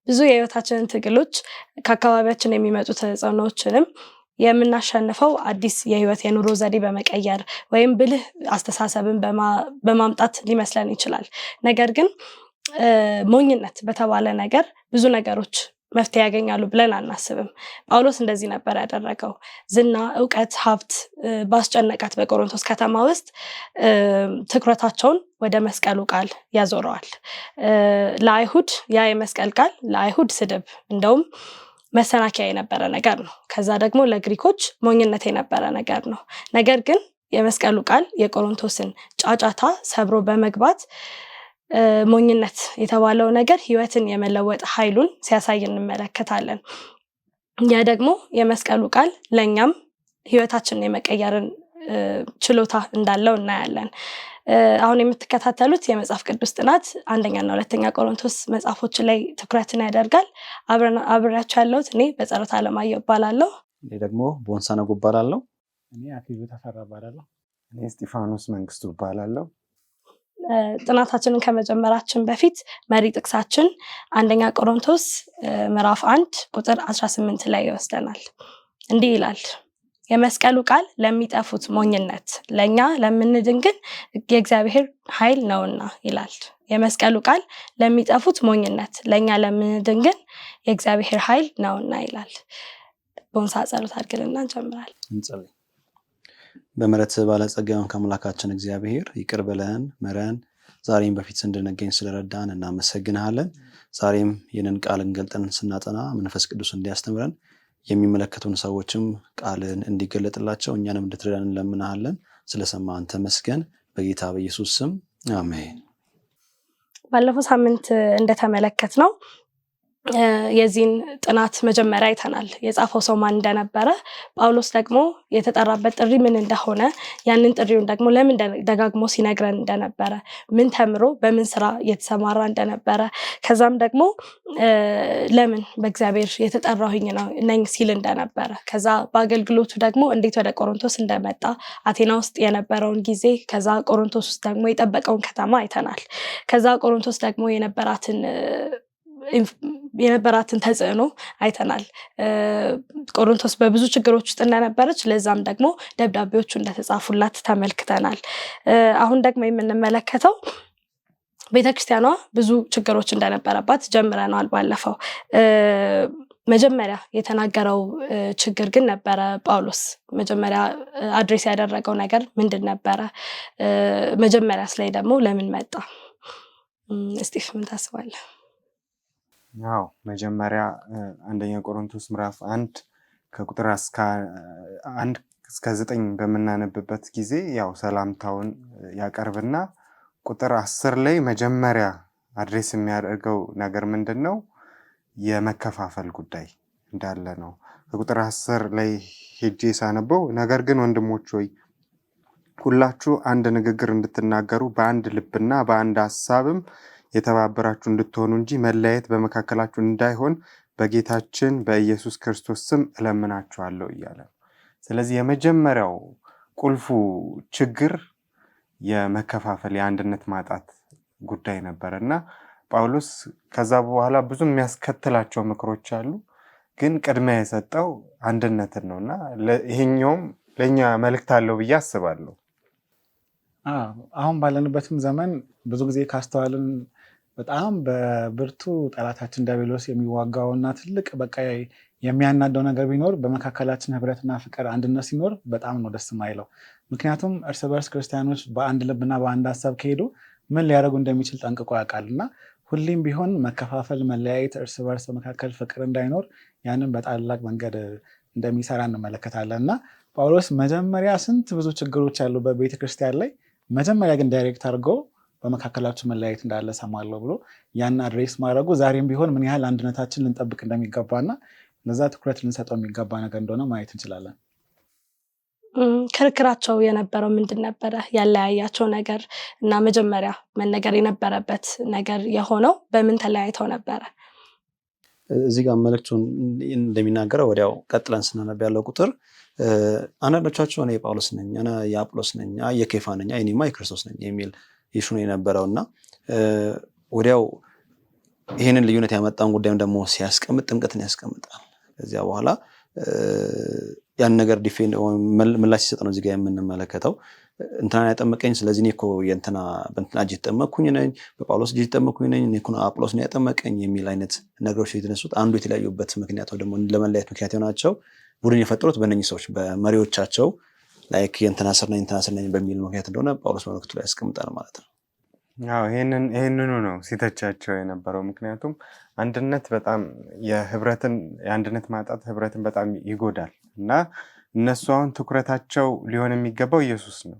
ብዙ የህይወታችንን ትግሎች ከአካባቢያችን የሚመጡ ተጽዕኖዎችንም የምናሸንፈው አዲስ የህይወት የኑሮ ዘዴ በመቀየር ወይም ብልህ አስተሳሰብን በማምጣት ሊመስለን ይችላል። ነገር ግን ሞኝነት በተባለ ነገር ብዙ ነገሮች መፍትሄ ያገኛሉ ብለን አናስብም። ጳውሎስ እንደዚህ ነበር ያደረገው። ዝና፣ ዕውቀት፣ ሀብት ባስጨነቃት በቆሮንቶስ ከተማ ውስጥ ትኩረታቸውን ወደ መስቀሉ ቃል ያዞረዋል። ለአይሁድ ያ የመስቀል ቃል ለአይሁድ ስድብ እንደውም መሰናከያ የነበረ ነገር ነው። ከዛ ደግሞ ለግሪኮች ሞኝነት የነበረ ነገር ነው። ነገር ግን የመስቀሉ ቃል የቆሮንቶስን ጫጫታ ሰብሮ በመግባት ሞኝነት የተባለው ነገር ህይወትን የመለወጥ ኃይሉን ሲያሳይ እንመለከታለን። ያ ደግሞ የመስቀሉ ቃል ለኛም ህይወታችንን የመቀየርን ችሎታ እንዳለው እናያለን። አሁን የምትከታተሉት የመጽሐፍ ቅዱስ ጥናት አንደኛና ሁለተኛ ቆሮንቶስ መጽሐፎች ላይ ትኩረትን ያደርጋል። አብሬያችሁ ያለሁት እኔ በጸሎት አለማየሁ እባላለሁ። እኔ ደግሞ ቦንሳ ነጉ እባላለሁ። እኔ አክሊሉ ተፈራ እባላለሁ። እኔ እስጢፋኖስ መንግስቱ እባላለሁ። ጥናታችንን ከመጀመራችን በፊት መሪ ጥቅሳችን አንደኛ ቆሮንቶስ ምዕራፍ 1 ቁጥር 18 ላይ ይወስደናል። እንዲህ ይላል፣ የመስቀሉ ቃል ለሚጠፉት ሞኝነት፣ ለኛ ለምንድን ግን የእግዚአብሔር ኃይል ነውና ይላል። የመስቀሉ ቃል ለሚጠፉት ሞኝነት፣ ለኛ ለምንድን ግን የእግዚአብሔር ኃይል ነውና ይላል። ቦንሳ ጸሎት አድርገንና እንጀምራለን። እንጸልይ። በምሕረት ባለጸጋ ከአምላካችን እግዚአብሔር ይቅር በለን ምረን፣ ዛሬም በፊት እንድንገኝ ስለረዳን እናመሰግንሃለን። ዛሬም ይህንን ቃል እንገልጠን ስናጠና መንፈስ ቅዱስ እንዲያስተምረን የሚመለከቱን ሰዎችም ቃልን እንዲገለጥላቸው እኛንም እንድትረዳን እንለምናሃለን። ስለሰማን ተመስገን፣ በጌታ በኢየሱስ ስም አሜን። ባለፈው ሳምንት እንደተመለከት ነው የዚህን ጥናት መጀመሪያ አይተናል። የጻፈው ሰው ማን እንደነበረ፣ ጳውሎስ ደግሞ የተጠራበት ጥሪ ምን እንደሆነ፣ ያንን ጥሪውን ደግሞ ለምን ደጋግሞ ሲነግረን እንደነበረ፣ ምን ተምሮ በምን ስራ እየተሰማራ እንደነበረ፣ ከዛም ደግሞ ለምን በእግዚአብሔር የተጠራሁኝ ነኝ ሲል እንደነበረ፣ ከዛ በአገልግሎቱ ደግሞ እንዴት ወደ ቆሮንቶስ እንደመጣ፣ አቴና ውስጥ የነበረውን ጊዜ፣ ከዛ ቆሮንቶስ ውስጥ ደግሞ የጠበቀውን ከተማ አይተናል። ከዛ ቆሮንቶስ ደግሞ የነበራትን ተጽዕኖ አይተናል። ቆሮንቶስ በብዙ ችግሮች ውስጥ እንደነበረች፣ ለዛም ደግሞ ደብዳቤዎቹ እንደተጻፉላት ተመልክተናል። አሁን ደግሞ የምንመለከተው ቤተክርስቲያኗ ብዙ ችግሮች እንደነበረባት ጀምረናል ባለፈው። መጀመሪያ የተናገረው ችግር ግን ነበረ ጳውሎስ። መጀመሪያ አድሬስ ያደረገው ነገር ምንድን ነበረ? መጀመሪያስ ላይ ደግሞ ለምን መጣ? እስጢፍ ምን ታስባለህ? ያው መጀመሪያ አንደኛ ቆሮንቶስ ምዕራፍ 1 ከቁጥር 1 እስከ 9 በመናነብበት ጊዜ ያው ሰላምታውን ያቀርብና ቁጥር 10 ላይ መጀመሪያ አድሬስ የሚያደርገው ነገር ምንድነው? የመከፋፈል ጉዳይ እንዳለ ነው። ከቁጥር 10 ላይ ሄጄ ሳነበው፣ ነገር ግን ወንድሞች ሆይ ሁላችሁ አንድ ንግግር እንድትናገሩ በአንድ ልብና በአንድ ሐሳብም የተባበራችሁ እንድትሆኑ እንጂ መለያየት በመካከላችሁ እንዳይሆን በጌታችን በኢየሱስ ክርስቶስ ስም እለምናችኋለሁ እያለ። ስለዚህ የመጀመሪያው ቁልፉ ችግር የመከፋፈል የአንድነት ማጣት ጉዳይ ነበርና ጳውሎስ ከዛ በኋላ ብዙ የሚያስከትላቸው ምክሮች አሉ፣ ግን ቅድሚያ የሰጠው አንድነትን ነውና ይሄኛውም ለኛ መልእክት አለው ብዬ አስባለሁ። አሁን ባለንበትም ዘመን ብዙ ጊዜ ካስተዋልን በጣም በብርቱ ጠላታችን ዲያብሎስ የሚዋጋውና ትልቅ በቃ የሚያናደው ነገር ቢኖር በመካከላችን ህብረትና ፍቅር አንድነት ሲኖር በጣም ነው ደስ የማይለው። ምክንያቱም እርስ በርስ ክርስቲያኖች በአንድ ልብና በአንድ ሀሳብ ከሄዱ ምን ሊያደርጉ እንደሚችል ጠንቅቆ ያውቃልና ሁሌም ቢሆን መከፋፈል፣ መለያየት፣ እርስ በርስ መካከል ፍቅር እንዳይኖር ያንን በታላቅ መንገድ እንደሚሰራ እንመለከታለን። እና ጳውሎስ መጀመሪያ ስንት ብዙ ችግሮች ያሉ በቤተክርስቲያን ላይ መጀመሪያ ግን ዳይሬክት አድርጎ በመካከላችሁ መለያየት እንዳለ ሰማለሁ ብሎ ያን አድሬስ ማድረጉ ዛሬም ቢሆን ምን ያህል አንድነታችን ልንጠብቅ እንደሚገባና ለዛ ትኩረት ልንሰጠው የሚገባ ነገር እንደሆነ ማየት እንችላለን። ክርክራቸው የነበረው ምንድን ነበረ? ያለያያቸው ነገር እና መጀመሪያ መነገር የነበረበት ነገር የሆነው በምን ተለያይተው ነበረ? እዚህ ጋር መልእክቱን እንደሚናገረው ወዲያው ቀጥለን ስናነብ ያለው ቁጥር አንዳንዶቻቸው እኔ የጳውሎስ ነኝ፣ እኔ የአጵሎስ ነኝ፣ የኬፋ ነኝ፣ እኔማ የክርስቶስ ነኝ የሚል ይሹ ነው የነበረውና ወዲያው ይህንን ልዩነት ያመጣውን ጉዳይም ደግሞ ሲያስቀምጥ ጥምቀትን ያስቀምጣል። ከዚያ በኋላ ያን ነገር ዲፌንድ ምላሽ ሲሰጥ ነው እዚህ ጋር የምንመለከተው። እንትና ያጠመቀኝ ስለዚህ እኔ እኮ በእንትና እጅ የተጠመቅኩኝ ነኝ፣ በጳውሎስ እጅ የተጠመቅኩኝ ነኝ፣ እኔ እኮ አጵሎስ ነው ያጠመቀኝ የሚል አይነት ነገሮች የተነሱት አንዱ የተለያዩበት ምክንያት ደግሞ ለመለያየት ምክንያት የሆናቸው ቡድን የፈጠሩት በእነኚህ ሰዎች በመሪዎቻቸው ላይክ የእንትና ስር ነኝ በሚል ምክንያት እንደሆነ ጳውሎስ መልእክቱ ላይ ያስቀምጣል ማለት ነው። ይህንኑ ነው ሲተቻቸው የነበረው። ምክንያቱም አንድነት በጣም የአንድነት ማጣት ህብረትን በጣም ይጎዳል እና እነሱ አሁን ትኩረታቸው ሊሆን የሚገባው ኢየሱስ ነው።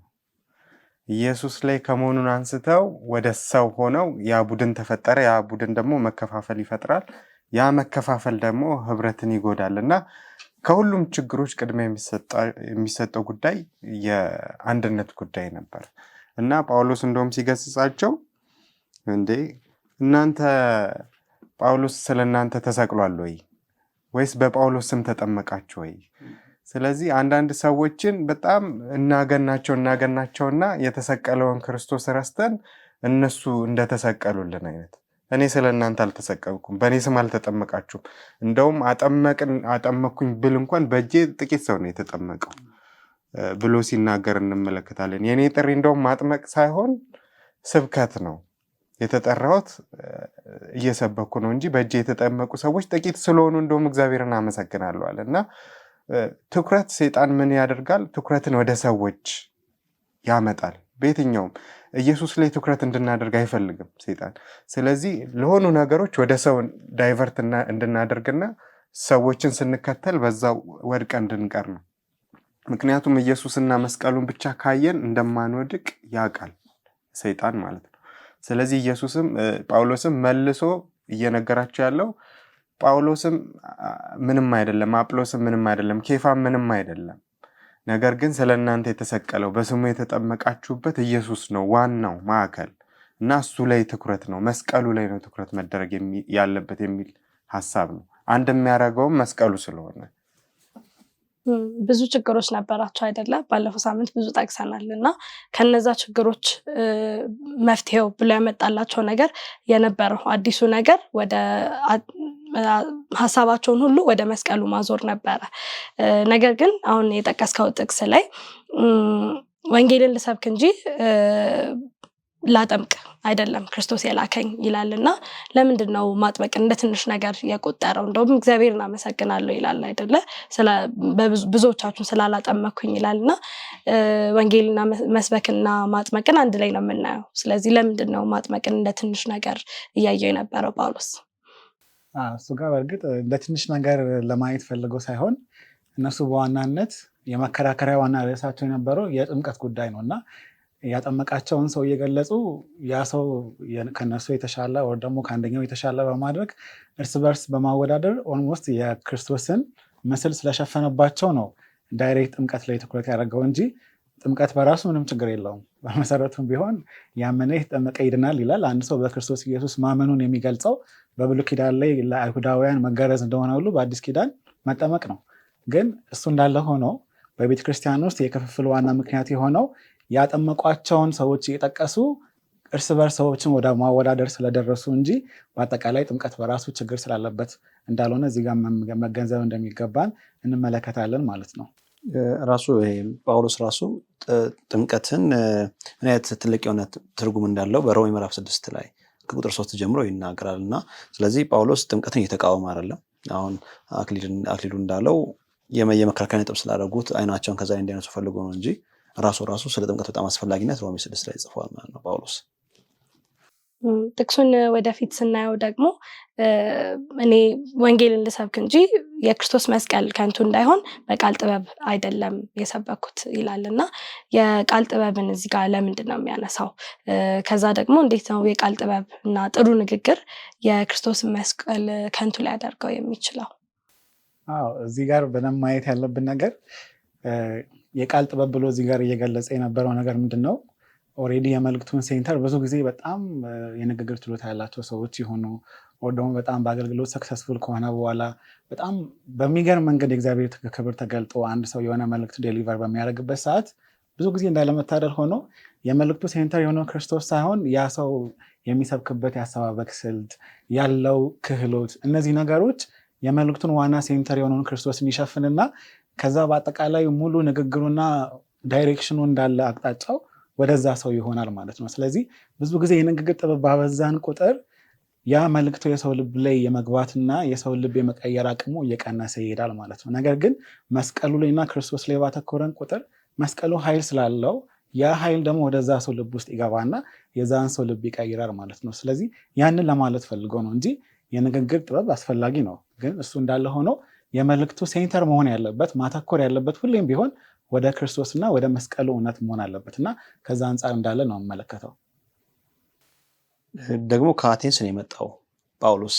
ኢየሱስ ላይ ከመሆኑን አንስተው ወደ ሰው ሆነው ያ ቡድን ተፈጠረ። ያ ቡድን ደግሞ መከፋፈል ይፈጥራል። ያ መከፋፈል ደግሞ ህብረትን ይጎዳል እና ከሁሉም ችግሮች ቅድሚያ የሚሰጠው ጉዳይ የአንድነት ጉዳይ ነበር እና ጳውሎስ እንደውም ሲገስጻቸው እንዴ እናንተ ጳውሎስ ስለ እናንተ ተሰቅሏል ወይ ወይስ በጳውሎስ ስም ተጠመቃችሁ ወይ? ስለዚህ አንዳንድ ሰዎችን በጣም እናገናቸውና የተሰቀለውን ክርስቶስ ረስተን እነሱ እንደተሰቀሉልን አይነት እኔ ስለ እናንተ አልተሰቀልኩም፣ በእኔ ስም አልተጠመቃችሁም፣ እንደውም አጠመኩኝ ብል እንኳን በእጄ ጥቂት ሰው ነው የተጠመቀው ብሎ ሲናገር እንመለከታለን። የኔ ጥሪ እንደውም ማጥመቅ ሳይሆን ስብከት ነው። የተጠራሁት እየሰበኩ ነው እንጂ በእጄ የተጠመቁ ሰዎች ጥቂት ስለሆኑ እንደውም እግዚአብሔርን አመሰግናለሁ አለ እና ትኩረት ሰይጣን ምን ያደርጋል? ትኩረትን ወደ ሰዎች ያመጣል። በየትኛውም ኢየሱስ ላይ ትኩረት እንድናደርግ አይፈልግም ሰይጣን። ስለዚህ ለሆኑ ነገሮች ወደ ሰው ዳይቨርት እንድናደርግና ሰዎችን ስንከተል በዛው ወድቀ እንድንቀር ነው። ምክንያቱም ኢየሱስና መስቀሉን ብቻ ካየን እንደማንወድቅ ያውቃል ሰይጣን ማለት ነው። ስለዚህ ጳውሎስም መልሶ እየነገራቸው ያለው ጳውሎስም ምንም አይደለም፣ አጵሎስም ምንም አይደለም፣ ኬፋም ምንም አይደለም፣ ነገር ግን ስለ እናንተ የተሰቀለው በስሙ የተጠመቃችሁበት ኢየሱስ ነው ዋናው ማዕከል እና እሱ ላይ ትኩረት ነው፣ መስቀሉ ላይ ነው ትኩረት መደረግ ያለበት የሚል ሀሳብ ነው። አንድ የሚያደርገውም መስቀሉ ስለሆነ ብዙ ችግሮች ነበራቸው አይደለ? ባለፈው ሳምንት ብዙ ጠቅሰናል እና ከነዛ ችግሮች መፍትሄው ብሎ ያመጣላቸው ነገር የነበረው አዲሱ ነገር ወደ ሀሳባቸውን ሁሉ ወደ መስቀሉ ማዞር ነበረ። ነገር ግን አሁን የጠቀስከው ጥቅስ ላይ ወንጌልን ልሰብክ እንጂ ላጠምቅ አይደለም ክርስቶስ የላከኝ ይላልና ለምንድን ነው ማጥመቅ እንደ ትንሽ ነገር የቆጠረው? እንደውም እግዚአብሔርን አመሰግናለሁ ይላል አይደለ? ብዙዎቻችሁን ስላላጠመኩኝ ይላልና ወንጌልና መስበክና ማጥመቅን አንድ ላይ ነው የምናየው። ስለዚህ ለምንድን ነው ማጥመቅን እንደ ትንሽ ነገር እያየው የነበረው ጳውሎስ? እሱ ጋር በእርግጥ እንደ ትንሽ ነገር ለማየት ፈልገው ሳይሆን እነሱ በዋናነት የመከራከሪያ ዋና ርዕሳቸው የነበረው የጥምቀት ጉዳይ ነው እና ያጠመቃቸውን ሰው እየገለጹ ያ ሰው ከነሱ የተሻለ ወይ ደግሞ ከአንደኛው የተሻለ በማድረግ እርስ በርስ በማወዳደር ኦልሞስት የክርስቶስን ምስል ስለሸፈነባቸው ነው ዳይሬክት ጥምቀት ላይ ትኩረት ያደረገው እንጂ ጥምቀት በራሱ ምንም ችግር የለውም። በመሰረቱም ቢሆን ያመነ የተጠመቀ ይድናል ይላል። አንድ ሰው በክርስቶስ ኢየሱስ ማመኑን የሚገልጸው በብሉይ ኪዳን ላይ ለአይሁዳውያን መገረዝ እንደሆነ ሁሉ በአዲስ ኪዳን መጠመቅ ነው። ግን እሱ እንዳለ ሆኖ በቤተ ክርስቲያን ውስጥ የክፍፍል ዋና ምክንያት የሆነው ያጠመቋቸውን ሰዎች እየጠቀሱ እርስ በርስ ሰዎችን ወደ ማወዳደር ስለደረሱ እንጂ በአጠቃላይ ጥምቀት በራሱ ችግር ስላለበት እንዳልሆነ እዚህ ጋር መገንዘብ እንደሚገባን እንመለከታለን ማለት ነው። ራሱ ጳውሎስ ራሱ ጥምቀትን ምን አይነት ትልቅ የሆነ ትርጉም እንዳለው በሮሜ ምዕራፍ 6 ላይ ከቁጥር 3 ጀምሮ ይናገራል እና ስለዚህ ጳውሎስ ጥምቀትን እየተቃወመ አይደለም። አሁን አክሊሉ እንዳለው የመከራከሪያ ነጥብ ስላደረጉት አይናቸውን ከዛ እንዲያነሱ ፈልጎ ነው እንጂ ራሱ ስለ ጥምቀት በጣም አስፈላጊነት ሮሜ 6 ላይ ጽፏል ማለት ነው ጳውሎስ። ጥቅሱን ወደፊት ስናየው ደግሞ እኔ ወንጌልን ልሰብክ እንጂ የክርስቶስ መስቀል ከንቱ እንዳይሆን በቃል ጥበብ አይደለም የሰበኩት ይላልና የቃል ጥበብን እዚህ ጋር ለምንድን ነው የሚያነሳው? ከዛ ደግሞ እንዴት ነው የቃል ጥበብ እና ጥሩ ንግግር የክርስቶስ መስቀል ከንቱ ሊያደርገው የሚችለው? እዚህ ጋር በደንብ ማየት ያለብን ነገር የቃል ጥበብ ብሎ እዚህ ጋር እየገለጸ የነበረው ነገር ምንድን ነው? ኦልሬዲ የመልእክቱን ሴንተር ብዙ ጊዜ በጣም የንግግር ችሎታ ያላቸው ሰዎች የሆኑ ወይ ደግሞ በጣም በአገልግሎት ሰክሰስፉል ከሆነ በኋላ በጣም በሚገርም መንገድ የእግዚአብሔር ክብር ተገልጦ አንድ ሰው የሆነ መልእክት ዴሊቨር በሚያደርግበት ሰዓት ብዙ ጊዜ እንዳለመታደል ሆኖ የመልእክቱ ሴንተር የሆነው ክርስቶስ ሳይሆን ያ ሰው የሚሰብክበት ያሰባበክ ስልት ያለው ክህሎት፣ እነዚህ ነገሮች የመልእክቱን ዋና ሴንተር የሆነውን ክርስቶስን ይሸፍንና ከዛ በአጠቃላይ ሙሉ ንግግሩና ዳይሬክሽኑ እንዳለ አቅጣጫው ወደዛ ሰው ይሆናል ማለት ነው። ስለዚህ ብዙ ጊዜ የንግግር ጥበብ ባበዛን ቁጥር ያ መልእክቱ የሰው ልብ ላይ የመግባትና የሰው ልብ የመቀየር አቅሙ እየቀነሰ ይሄዳል ማለት ነው። ነገር ግን መስቀሉ ላይና ክርስቶስ ላይ ባተኮረን ቁጥር መስቀሉ ኃይል ስላለው ያ ኃይል ደግሞ ወደዛ ሰው ልብ ውስጥ ይገባና የዛን ሰው ልብ ይቀይራል ማለት ነው። ስለዚህ ያንን ለማለት ፈልገው ነው እንጂ የንግግር ጥበብ አስፈላጊ ነው። ግን እሱ እንዳለ ሆኖ የመልእክቱ ሴንተር መሆን ያለበት ማተኮር ያለበት ሁሌም ቢሆን ወደ ክርስቶስና ወደ መስቀሉ እውነት መሆን አለበት እና ከዛ አንጻር እንዳለ ነው የምመለከተው። ደግሞ ከአቴንስ ነው የመጣው ጳውሎስ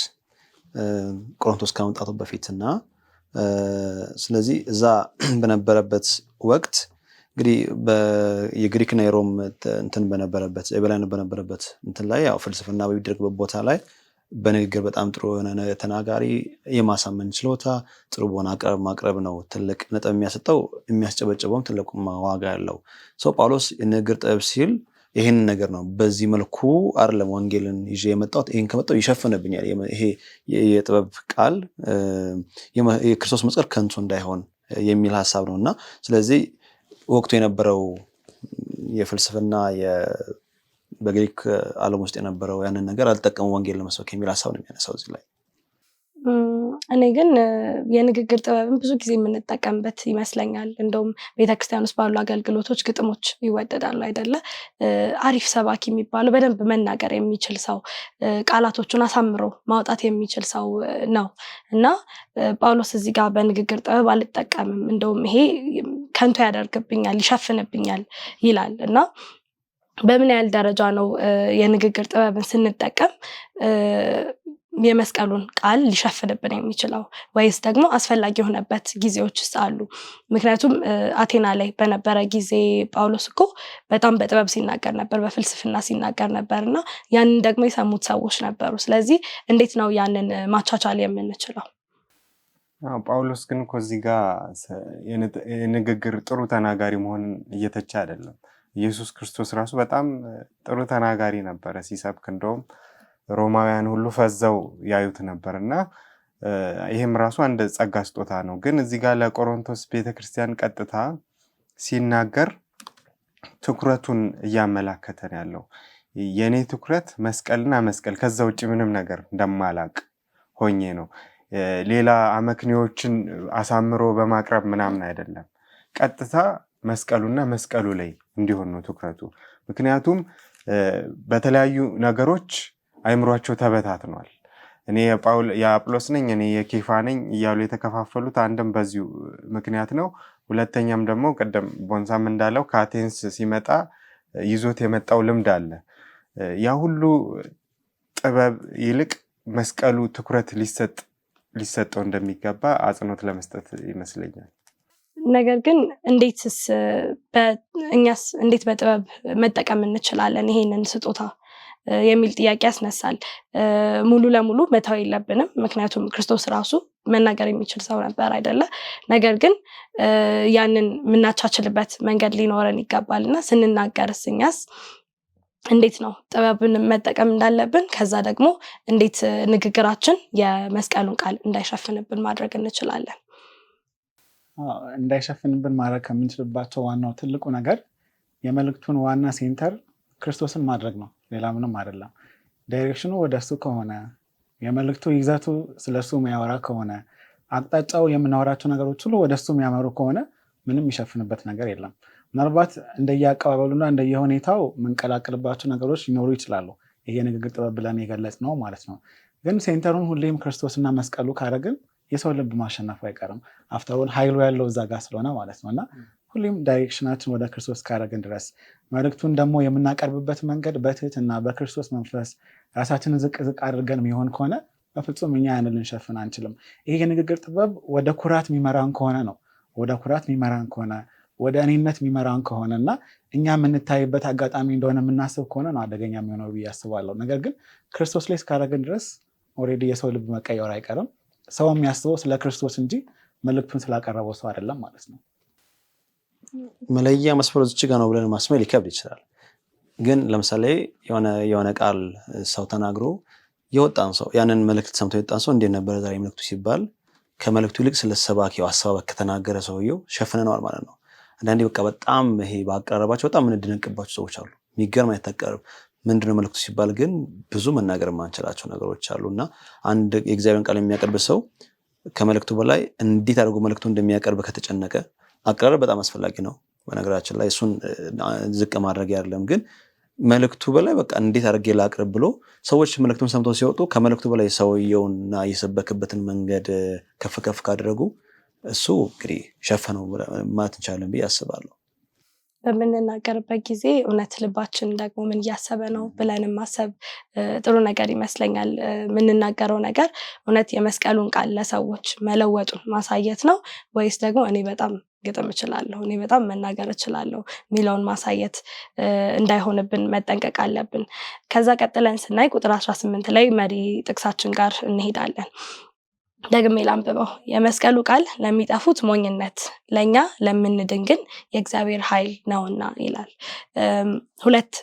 ቆሮንቶስ ከመምጣቱ በፊትና ስለዚህ እዛ በነበረበት ወቅት እንግዲህ የግሪክና የሮም እንትን በነበረበት የበላይነት በነበረበት እንትን ላይ ያው ፍልስፍና በሚደረግበት ቦታ ላይ በንግግር በጣም ጥሩ የሆነ ተናጋሪ፣ የማሳመን ችሎታ፣ ጥሩ በሆነ ማቅረብ ነው ትልቅ ነጥብ የሚያሰጠው፣ የሚያስጨበጭበውም ትልቁ ዋጋ ያለው ሰው ጳውሎስ የንግግር ጥበብ ሲል ይህን ነገር ነው። በዚህ መልኩ አይደለም ወንጌልን ይዤ የመጣሁት፣ ይህን ከመጣሁ ይሸፍንብኛል፣ ይሄ የጥበብ ቃል የክርስቶስ መስቀል ከንቱ እንዳይሆን የሚል ሀሳብ ነው እና ስለዚህ ወቅቱ የነበረው የፍልስፍና በግሪክ ዓለም ውስጥ የነበረው ያንን ነገር አልጠቀሙ ወንጌል ለመስበክ የሚል ሀሳብ ነው የሚያነሳው እዚህ ላይ። እኔ ግን የንግግር ጥበብን ብዙ ጊዜ የምንጠቀምበት ይመስለኛል። እንደውም ቤተክርስቲያን ውስጥ ባሉ አገልግሎቶች ግጥሞች ይወደዳሉ አይደለ? አሪፍ ሰባኪ የሚባለው በደንብ መናገር የሚችል ሰው፣ ቃላቶቹን አሳምሮ ማውጣት የሚችል ሰው ነው እና ጳውሎስ እዚህ ጋር በንግግር ጥበብ አልጠቀምም፣ እንደውም ይሄ ከንቱ ያደርግብኛል፣ ይሸፍንብኛል ይላል እና በምን ያህል ደረጃ ነው የንግግር ጥበብን ስንጠቀም የመስቀሉን ቃል ሊሸፍንብን የሚችለው ወይስ ደግሞ አስፈላጊ የሆነበት ጊዜዎች ውስጥ አሉ? ምክንያቱም አቴና ላይ በነበረ ጊዜ ጳውሎስ እኮ በጣም በጥበብ ሲናገር ነበር፣ በፍልስፍና ሲናገር ነበር እና ያንን ደግሞ የሰሙት ሰዎች ነበሩ። ስለዚህ እንዴት ነው ያንን ማቻቻል የምንችለው? ጳውሎስ ግን እኮ እዚህ ጋር የንግግር ጥሩ ተናጋሪ መሆንን እየተቻ አይደለም። ኢየሱስ ክርስቶስ ራሱ በጣም ጥሩ ተናጋሪ ነበረ ሲሰብክ፣ እንደውም ሮማውያን ሁሉ ፈዘው ያዩት ነበር እና ይህም ራሱ አንድ ጸጋ ስጦታ ነው። ግን እዚህ ጋር ለቆሮንቶስ ቤተክርስቲያን ቀጥታ ሲናገር ትኩረቱን እያመላከተን ያለው የኔ ትኩረት መስቀልና መስቀል ከዛ ውጭ ምንም ነገር እንደማላቅ ሆኜ ነው። ሌላ አመክንዮችን አሳምሮ በማቅረብ ምናምን አይደለም፣ ቀጥታ መስቀሉና መስቀሉ ላይ እንዲሆን ነው ትኩረቱ። ምክንያቱም በተለያዩ ነገሮች አይምሯቸው ተበታትኗል። እኔ የአጵሎስ ነኝ፣ እኔ የኬፋ ነኝ እያሉ የተከፋፈሉት አንድም በዚሁ ምክንያት ነው። ሁለተኛም ደግሞ ቀደም ቦንሳም እንዳለው ከአቴንስ ሲመጣ ይዞት የመጣው ልምድ አለ። ያ ሁሉ ጥበብ ይልቅ መስቀሉ ትኩረት ሊሰጠው እንደሚገባ አጽንኦት ለመስጠት ይመስለኛል። ነገር ግን እኛስ እንዴት በጥበብ መጠቀም እንችላለን ይሄንን ስጦታ የሚል ጥያቄ ያስነሳል። ሙሉ ለሙሉ መተው የለብንም፣ ምክንያቱም ክርስቶስ ራሱ መናገር የሚችል ሰው ነበር አይደለ? ነገር ግን ያንን የምናቻችልበት መንገድ ሊኖረን ይገባል እና ስንናገርስ እኛስ እንዴት ነው ጥበብን መጠቀም እንዳለብን፣ ከዛ ደግሞ እንዴት ንግግራችን የመስቀሉን ቃል እንዳይሸፍንብን ማድረግ እንችላለን? እንዳይሸፍንብን ማድረግ ከምንችልባቸው ዋናው ትልቁ ነገር የመልእክቱን ዋና ሴንተር ክርስቶስን ማድረግ ነው። ሌላ ምንም አይደለም። ዳይሬክሽኑ ወደ እሱ ከሆነ፣ የመልእክቱ ይዘቱ ስለሱ የሚያወራ ከሆነ፣ አቅጣጫው የምናወራቸው ነገሮች ሁሉ ወደ እሱ የሚያመሩ ከሆነ ምንም የሚሸፍንበት ነገር የለም። ምናልባት እንደየአቀባበሉና እንደየሁኔታው የምንቀላቅልባቸው ነገሮች ሊኖሩ ይችላሉ። ይሄ ንግግር ጥበብ ብለን የገለጽ ነው ማለት ነው። ግን ሴንተሩን ሁሌም ክርስቶስና መስቀሉ ካረግን የሰው ልብ ማሸነፉ አይቀርም። አፍተሮል ኃይሉ ያለው እዛ ጋር ስለሆነ ማለት ነው እና ሁሌም ዳይሬክሽናችን ወደ ክርስቶስ ካረግን ድረስ መልእክቱን ደግሞ የምናቀርብበት መንገድ በትህትና በክርስቶስ መንፈስ ራሳችንን ዝቅ ዝቅ አድርገን የሚሆን ከሆነ በፍጹም እኛ ያንን ልንሸፍን አንችልም። ይሄ የንግግር ጥበብ ወደ ኩራት የሚመራን ከሆነ ነው። ወደ ኩራት የሚመራን ከሆነ፣ ወደ እኔነት የሚመራን ከሆነ እና እኛ የምንታይበት አጋጣሚ እንደሆነ የምናስብ ከሆነ ነው አደገኛ የሚሆነው ብዬ አስባለሁ። ነገር ግን ክርስቶስ ላይ እስካረግን ድረስ ኦልሬዲ የሰው ልብ መቀየር አይቀርም። ሰው የሚያስበው ስለ ክርስቶስ እንጂ መልእክቱን ስላቀረበው ሰው አይደለም ማለት ነው። መለያ መስመሩ እዚህ ጋር ነው ብለን ማስመር ሊከብድ ይችላል። ግን ለምሳሌ የሆነ ቃል ሰው ተናግሮ የወጣን ሰው ያንን መልእክት ሰምቶ የወጣን ሰው እንዴት ነበር ዛሬ መልእክቱ ሲባል ከመልእክቱ ይልቅ ስለ ሰባኪው አሰባበክ ከተናገረ ሰውየው ሸፍነነዋል ማለት ነው። አንዳንዴ በቃ በጣም ይሄ ባቀረባቸው በጣም እንድንቀባቸው ሰዎች አሉ። የሚገርም አይተቀርብ ምንድነው መልእክቱ ሲባል ግን ብዙ መናገር የማንችላቸው ነገሮች አሉና አንድ የእግዚአብሔርን ቃል የሚያቀርብ ሰው ከመልእክቱ በላይ እንዴት አድርጎ መልእክቱ እንደሚያቀርብ ከተጨነቀ አቀራረብ በጣም አስፈላጊ ነው። በነገራችን ላይ እሱን ዝቅ ማድረግ አይደለም፣ ግን መልእክቱ በላይ በቃ እንዴት አድርጌ ላቅርብ ብሎ ሰዎች መልእክቱን ሰምተው ሲወጡ ከመልእክቱ በላይ ሰውየውና የሰበከበትን መንገድ ከፍ ከፍ ካደረጉ እሱ እንግዲህ ሸፈነው ማለት እንችላለን ብዬ አስባለሁ። በምንናገርበት ጊዜ እውነት ልባችን ደግሞ ምን እያሰበ ነው ብለን ማሰብ ጥሩ ነገር ይመስለኛል። የምንናገረው ነገር እውነት የመስቀሉን ቃል ለሰዎች መለወጡን ማሳየት ነው ወይስ ደግሞ እኔ በጣም ግጥም እችላለሁ፣ እኔ በጣም መናገር እችላለሁ ሚለውን ማሳየት እንዳይሆንብን መጠንቀቅ አለብን። ከዛ ቀጥለን ስናይ ቁጥር 18 ላይ መሪ ጥቅሳችን ጋር እንሄዳለን። ደግሜ ላንብበው። የመስቀሉ ቃል ለሚጠፉት ሞኝነት፣ ለኛ ለምንድን ግን የእግዚአብሔር ኃይል ነውና ይላል። ሁለት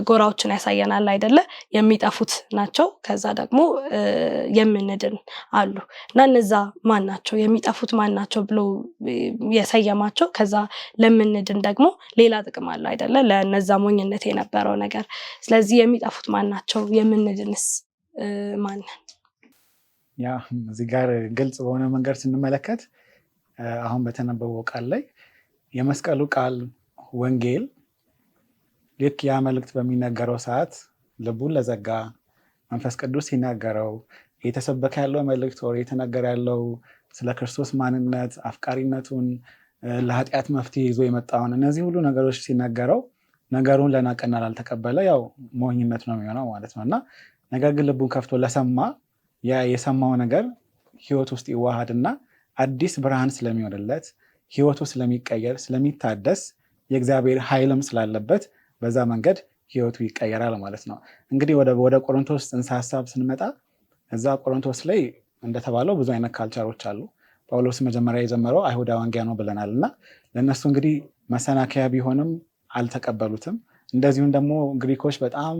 ጎራዎችን ያሳየናል አይደለ? የሚጠፉት ናቸው፣ ከዛ ደግሞ የምንድን አሉ። እና እነዛ ማን ናቸው? የሚጠፉት ማን ናቸው ብሎ የሰየማቸው። ከዛ ለምንድን ደግሞ ሌላ ጥቅም አለ አይደለ? ለነዛ ሞኝነት የነበረው ነገር። ስለዚህ የሚጠፉት ማን ናቸው? የምንድንስ ማን? ያ እዚህ ጋር ግልጽ በሆነ መንገድ ስንመለከት አሁን በተነበበው ቃል ላይ የመስቀሉ ቃል ወንጌል ልክ ያ መልእክት በሚነገረው ሰዓት ልቡን ለዘጋ መንፈስ ቅዱስ ሲናገረው የተሰበከ ያለው መልእክት ወር የተነገረ ያለው ስለ ክርስቶስ ማንነት፣ አፍቃሪነቱን፣ ለኃጢአት መፍትሄ ይዞ የመጣውን እነዚህ ሁሉ ነገሮች ሲናገረው ነገሩን ለናቀና ላልተቀበለ ያው ሞኝነት ነው የሚሆነው ማለት ነው። እና ነገር ግን ልቡን ከፍቶ ለሰማ ያ የሰማው ነገር ህይወት ውስጥ ይዋሃድና አዲስ ብርሃን ስለሚሆንለት ህይወቱ ስለሚቀየር ስለሚታደስ የእግዚአብሔር ኃይልም ስላለበት በዛ መንገድ ህይወቱ ይቀየራል ማለት ነው። እንግዲህ ወደ ቆሮንቶስ ጽንሰ ሀሳብ ስንመጣ እዛ ቆሮንቶስ ላይ እንደተባለው ብዙ አይነት ካልቸሮች አሉ። ጳውሎስ መጀመሪያ የጀመረው አይሁዳውያን ነው ብለናል እና ለእነሱ እንግዲህ መሰናከያ ቢሆንም አልተቀበሉትም። እንደዚሁም ደግሞ ግሪኮች በጣም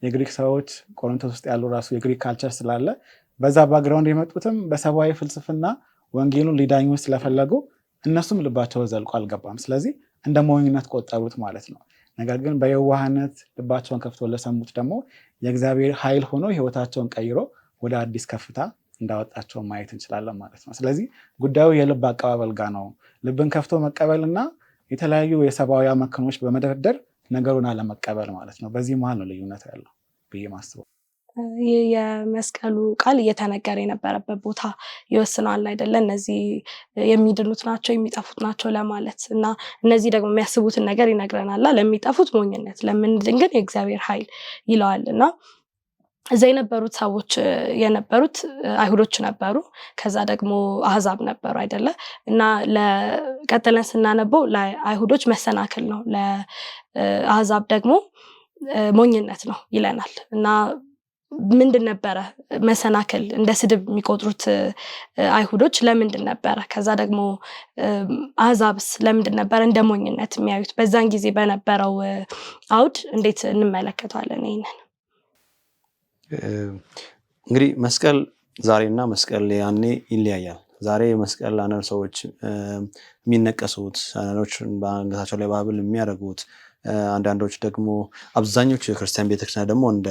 የግሪክ ሰዎች ቆሮንቶስ ውስጥ ያሉ ራሱ የግሪክ ካልቸር ስላለ በዛ ባግራውንድ የመጡትም በሰብአዊ ፍልስፍና ወንጌሉን ሊዳኙ ስለፈለጉ እነሱም ልባቸው ዘልቆ አልገባም። ስለዚህ እንደ ሞኝነት ቆጠሩት ማለት ነው። ነገር ግን በየዋህነት ልባቸውን ከፍቶ ለሰሙት ደግሞ የእግዚአብሔር ኃይል ሆኖ ህይወታቸውን ቀይሮ ወደ አዲስ ከፍታ እንዳወጣቸው ማየት እንችላለን ማለት ነው። ስለዚህ ጉዳዩ የልብ አቀባበል ጋር ነው። ልብን ከፍቶ መቀበልና የተለያዩ የሰብአዊ መከኖች በመደርደር ነገሩን አለመቀበል ማለት ነው። በዚህ መሀል ነው ልዩነት ያለው ብዬ ማስበው። ይህ የመስቀሉ ቃል እየተነገረ የነበረበት ቦታ ይወስነዋል አይደለ? እነዚህ የሚድኑት ናቸው የሚጠፉት ናቸው ለማለት እና እነዚህ ደግሞ የሚያስቡትን ነገር ይነግረናል። ለሚጠፉት ሞኝነት፣ ለምንድን ግን የእግዚአብሔር ኃይል ይለዋል። እና እዛ የነበሩት ሰዎች የነበሩት አይሁዶች ነበሩ፣ ከዛ ደግሞ አህዛብ ነበሩ አይደለ? እና ለቀጥለን ስናነበው ለአይሁዶች መሰናክል ነው፣ ለአህዛብ ደግሞ ሞኝነት ነው ይለናል። እና ምንድን ነበረ መሰናክል እንደ ስድብ የሚቆጥሩት አይሁዶች ለምንድን ነበረ? ከዛ ደግሞ አህዛብስ ለምንድን ነበረ እንደ ሞኝነት የሚያዩት? በዛን ጊዜ በነበረው አውድ እንዴት እንመለከተዋለን? ይሄንን እንግዲህ መስቀል ዛሬና መስቀል ያኔ ይለያያል። ዛሬ መስቀል አንዳንድ ሰዎች የሚነቀሱት፣ አንዳንዶች በአንገታቸው ላይ ባብል የሚያደርጉት፣ አንዳንዶች ደግሞ አብዛኞቹ የክርስቲያን ቤተክርስቲያን ደግሞ እንደ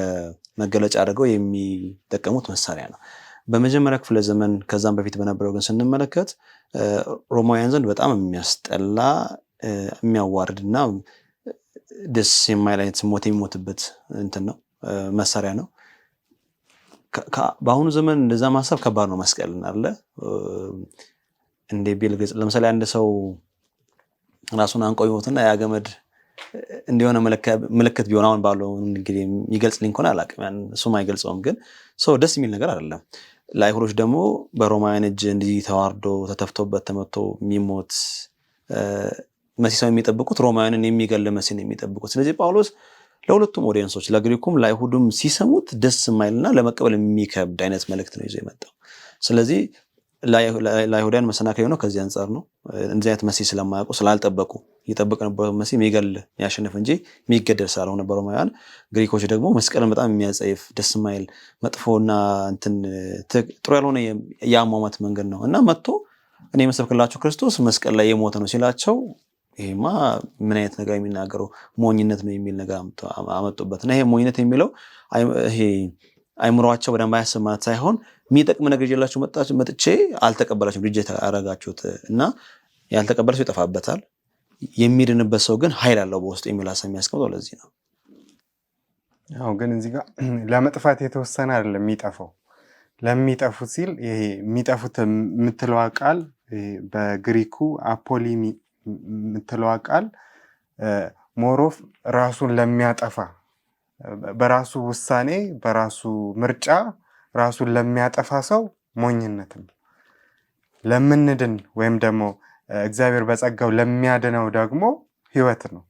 መገለጫ አድርገው የሚጠቀሙት መሳሪያ ነው። በመጀመሪያ ክፍለ ዘመን ከዛም በፊት በነበረው ግን ስንመለከት ሮማውያን ዘንድ በጣም የሚያስጠላ የሚያዋርድና ደስ የማይል አይነት ሞት የሚሞትበት እንትን ነው፣ መሳሪያ ነው። በአሁኑ ዘመን እንደዛ ማሰብ ከባድ ነው። መስቀልን አለ እንደ ቢልግጽ ለምሳሌ አንድ ሰው ራሱን አንቆ ይሞትና ያ ገመድ እንዲሆነ ምልክት ቢሆን አሁን ባለው እንግዲህ የሚገልጽልኝ ከሆነ አላውቅም፣ ያን እሱም አይገልጸውም። ግን ሰው ደስ የሚል ነገር አይደለም። ለአይሁዶች ደግሞ በሮማውያን እጅ እንዲህ ተዋርዶ ተተፍቶበት ተመቶ የሚሞት መሲሳው የሚጠብቁት ሮማውያንን የሚገል መሲን የሚጠብቁት። ስለዚህ ጳውሎስ ለሁለቱም ኦዲየንሶች ለግሪኩም ለአይሁድም ሲሰሙት ደስ የማይልና ለመቀበል የሚከብድ አይነት መልእክት ነው ይዞ የመጣው። ስለዚህ ለአይሁዳውያን መሰናከያ የሆነው ከዚህ አንጻር ነው። እንደዚህ አይነት መሲህ ስለማያውቁ ስላልጠበቁ የጠበቅንበት መሲህ የሚገል ያሸንፍ እንጂ የሚገደል ስላልሆነ በሮማውያን ግሪኮች ደግሞ መስቀልን በጣም የሚያጸይፍ ደስ የማይል መጥፎና እንትን ጥሩ ያልሆነ የአሟሟት መንገድ ነው እና መጥቶ እኔ የምሰብክላችሁ ክርስቶስ መስቀል ላይ የሞተ ነው ሲላቸው ይሄማ ምን አይነት ነገር የሚናገረው ሞኝነት ነው የሚል ነገር አመጡበት እና ይሄ ሞኝነት የሚለው ይሄ አይምሮአቸው በደንብ አያስብ ማለት ሳይሆን የሚጠቅም ነገር ይዤላችሁ መጥቼ አልተቀበላችሁም ሪጀክት አደረጋችሁት እና ያልተቀበላችሁ ይጠፋበታል የሚድንበት ሰው ግን ኃይል አለው በውስጡ የሚል ሐሳብ የሚያስቀምጠው ለዚህ ነው። አዎ ግን እዚህ ጋር ለመጥፋት የተወሰነ አይደለም የሚጠፋው ለሚጠፉት ሲል ይሄ የሚጠፉት የምትለው ቃል በግሪኩ አፖሊሚ የምትለው ቃል ሞሮፍ ራሱን ለሚያጠፋ በራሱ ውሳኔ በራሱ ምርጫ ራሱን ለሚያጠፋ ሰው ሞኝነት ነው። ለምንድን ወይም ደግሞ እግዚአብሔር በጸጋው ለሚያድነው ደግሞ ህይወት ነው።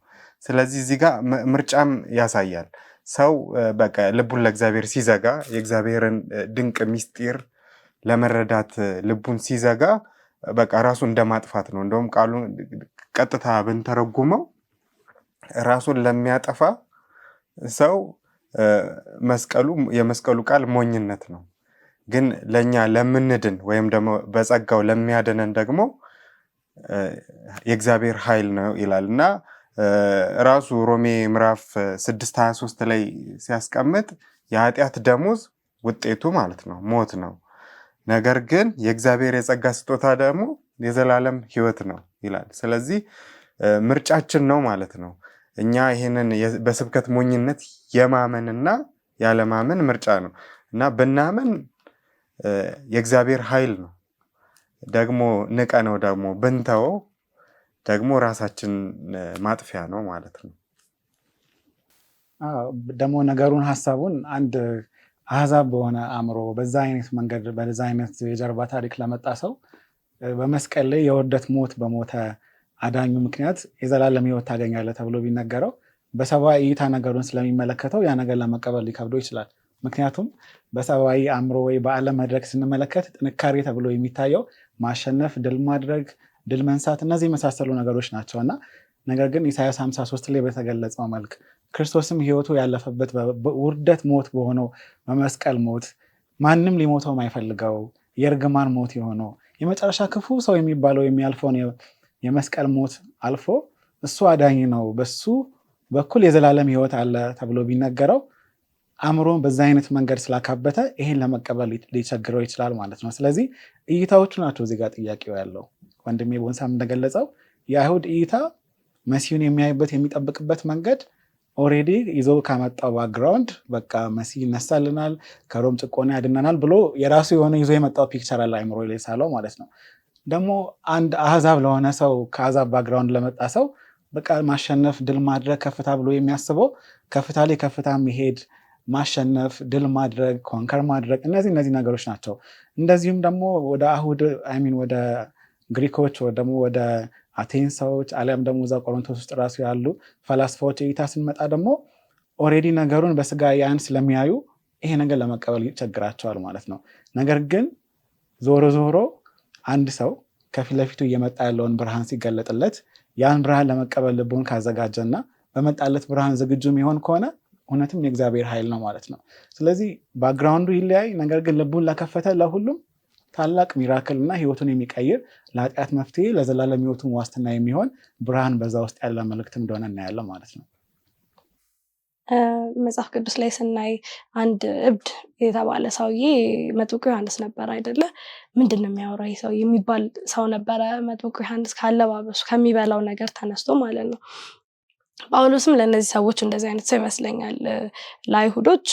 ስለዚህ እዚህ ጋር ምርጫም ያሳያል። ሰው በቃ ልቡን ለእግዚአብሔር ሲዘጋ የእግዚአብሔርን ድንቅ ምስጢር ለመረዳት ልቡን ሲዘጋ በቃ ራሱን እንደማጥፋት ነው። እንደውም ቃሉን ቀጥታ ብንተረጉመው ራሱን ለሚያጠፋ ሰው የመስቀሉ ቃል ሞኝነት ነው። ግን ለኛ ለምንድን ወይም ደግሞ በጸጋው ለሚያድነን ደግሞ የእግዚአብሔር ኃይል ነው ይላልና ራሱ ሮሜ ምዕራፍ 6:23 ላይ ሲያስቀምጥ የኃጢአት ደሞዝ ውጤቱ ማለት ነው ሞት ነው። ነገር ግን የእግዚአብሔር የጸጋ ስጦታ ደግሞ የዘላለም ህይወት ነው ይላል። ስለዚህ ምርጫችን ነው ማለት ነው። እኛ ይሄንን በስብከት ሞኝነት የማመንና ያለማመን ምርጫ ነው እና ብናመን የእግዚአብሔር ኃይል ነው ደግሞ ንቀነው ደግሞ ብንተወው ደግሞ ራሳችን ማጥፊያ ነው ማለት ነው። ደግሞ ነገሩን ሐሳቡን አንድ አህዛብ በሆነ አእምሮ በዛ አይነት መንገድ በዛ አይነት የጀርባ ታሪክ ለመጣ ሰው በመስቀል ላይ የውርደት ሞት በሞተ አዳኙ ምክንያት የዘላለም ህይወት ታገኛለህ ተብሎ ቢነገረው በሰብአዊ እይታ ነገሩን ስለሚመለከተው ያ ነገር ለመቀበል ሊከብደው ይችላል። ምክንያቱም በሰብአዊ አእምሮ ወይ በዓለም መድረክ ስንመለከት ጥንካሬ ተብሎ የሚታየው ማሸነፍ፣ ድል ማድረግ፣ ድል መንሳት እነዚህ የመሳሰሉ ነገሮች ናቸውና ነገር ግን ኢሳይያስ 53 ላይ በተገለጸው መልክ ክርስቶስም ህይወቱ ያለፈበት ውርደት ሞት በሆነው በመስቀል ሞት ማንም ሊሞተው የማይፈልገው የእርግማን ሞት የሆነው የመጨረሻ ክፉ ሰው የሚባለው የሚያልፈውን የመስቀል ሞት አልፎ እሱ አዳኝ ነው በሱ በኩል የዘላለም ህይወት አለ ተብሎ ቢነገረው አእምሮን በዛ አይነት መንገድ ስላካበተ ይሄን ለመቀበል ሊቸግረው ይችላል ማለት ነው። ስለዚህ እይታዎቹ ናቸው እዚህ ጋር ጥያቄው ያለው። ወንድሜ ቦንሳም እንደገለጸው የአይሁድ እይታ መሲሁን የሚያይበት የሚጠብቅበት መንገድ ኦሬዲ ይዞ ካመጣው ባክግራውንድ በቃ መሲህ ይነሳልናል ከሮም ጭቆና ያድነናል ብሎ የራሱ የሆነ ይዞ የመጣው ፒክቸር አለ አይምሮ ላይ ሳለው ማለት ነው። ደግሞ አንድ አህዛብ ለሆነ ሰው ከአህዛብ ባክግራውንድ ለመጣ ሰው በቃ ማሸነፍ፣ ድል ማድረግ፣ ከፍታ ብሎ የሚያስበው ከፍታ ላይ ከፍታ መሄድ፣ ማሸነፍ፣ ድል ማድረግ፣ ኮንከር ማድረግ እነዚህ ነገሮች ናቸው። እንደዚሁም ደግሞ ወደ አይሁድ ወደ ግሪኮች ወይ ደግሞ ወደ አቴንስ ሰዎች አሊያም ደግሞ እዛ ቆሮንቶስ ውስጥ ራሱ ያሉ ፈላስፋዎች እይታ ስንመጣ ደግሞ ኦሬዲ ነገሩን በስጋ ያን ስለሚያዩ ይሄ ነገር ለመቀበል ይቸግራቸዋል ማለት ነው። ነገር ግን ዞሮ ዞሮ አንድ ሰው ከፊት ለፊቱ እየመጣ ያለውን ብርሃን ሲገለጥለት ያን ብርሃን ለመቀበል ልቡን ካዘጋጀና በመጣለት ብርሃን ዝግጁ የሚሆን ከሆነ እውነትም የእግዚአብሔር ኃይል ነው ማለት ነው። ስለዚህ ባክግራውንዱ ይለያይ፣ ነገር ግን ልቡን ለከፈተ ለሁሉም ታላቅ ሚራክል እና ህይወቱን የሚቀይር ለኃጢአት መፍትሄ ለዘላለም ህይወቱን ዋስትና የሚሆን ብርሃን በዛ ውስጥ ያለ መልእክት እንደሆነ እናያለን ማለት ነው። መጽሐፍ ቅዱስ ላይ ስናይ አንድ እብድ የተባለ ሰውዬ መጥምቁ ዮሐንስ ነበር አይደለ? ምንድን ነው የሚያወራው ይህ ሰው የሚባል ሰው ነበረ። መጥምቁ ዮሐንስ ካለባበሱ ከሚበላው ነገር ተነስቶ ማለት ነው። ጳውሎስም ለእነዚህ ሰዎች እንደዚህ አይነት ሰው ይመስለኛል። ለአይሁዶች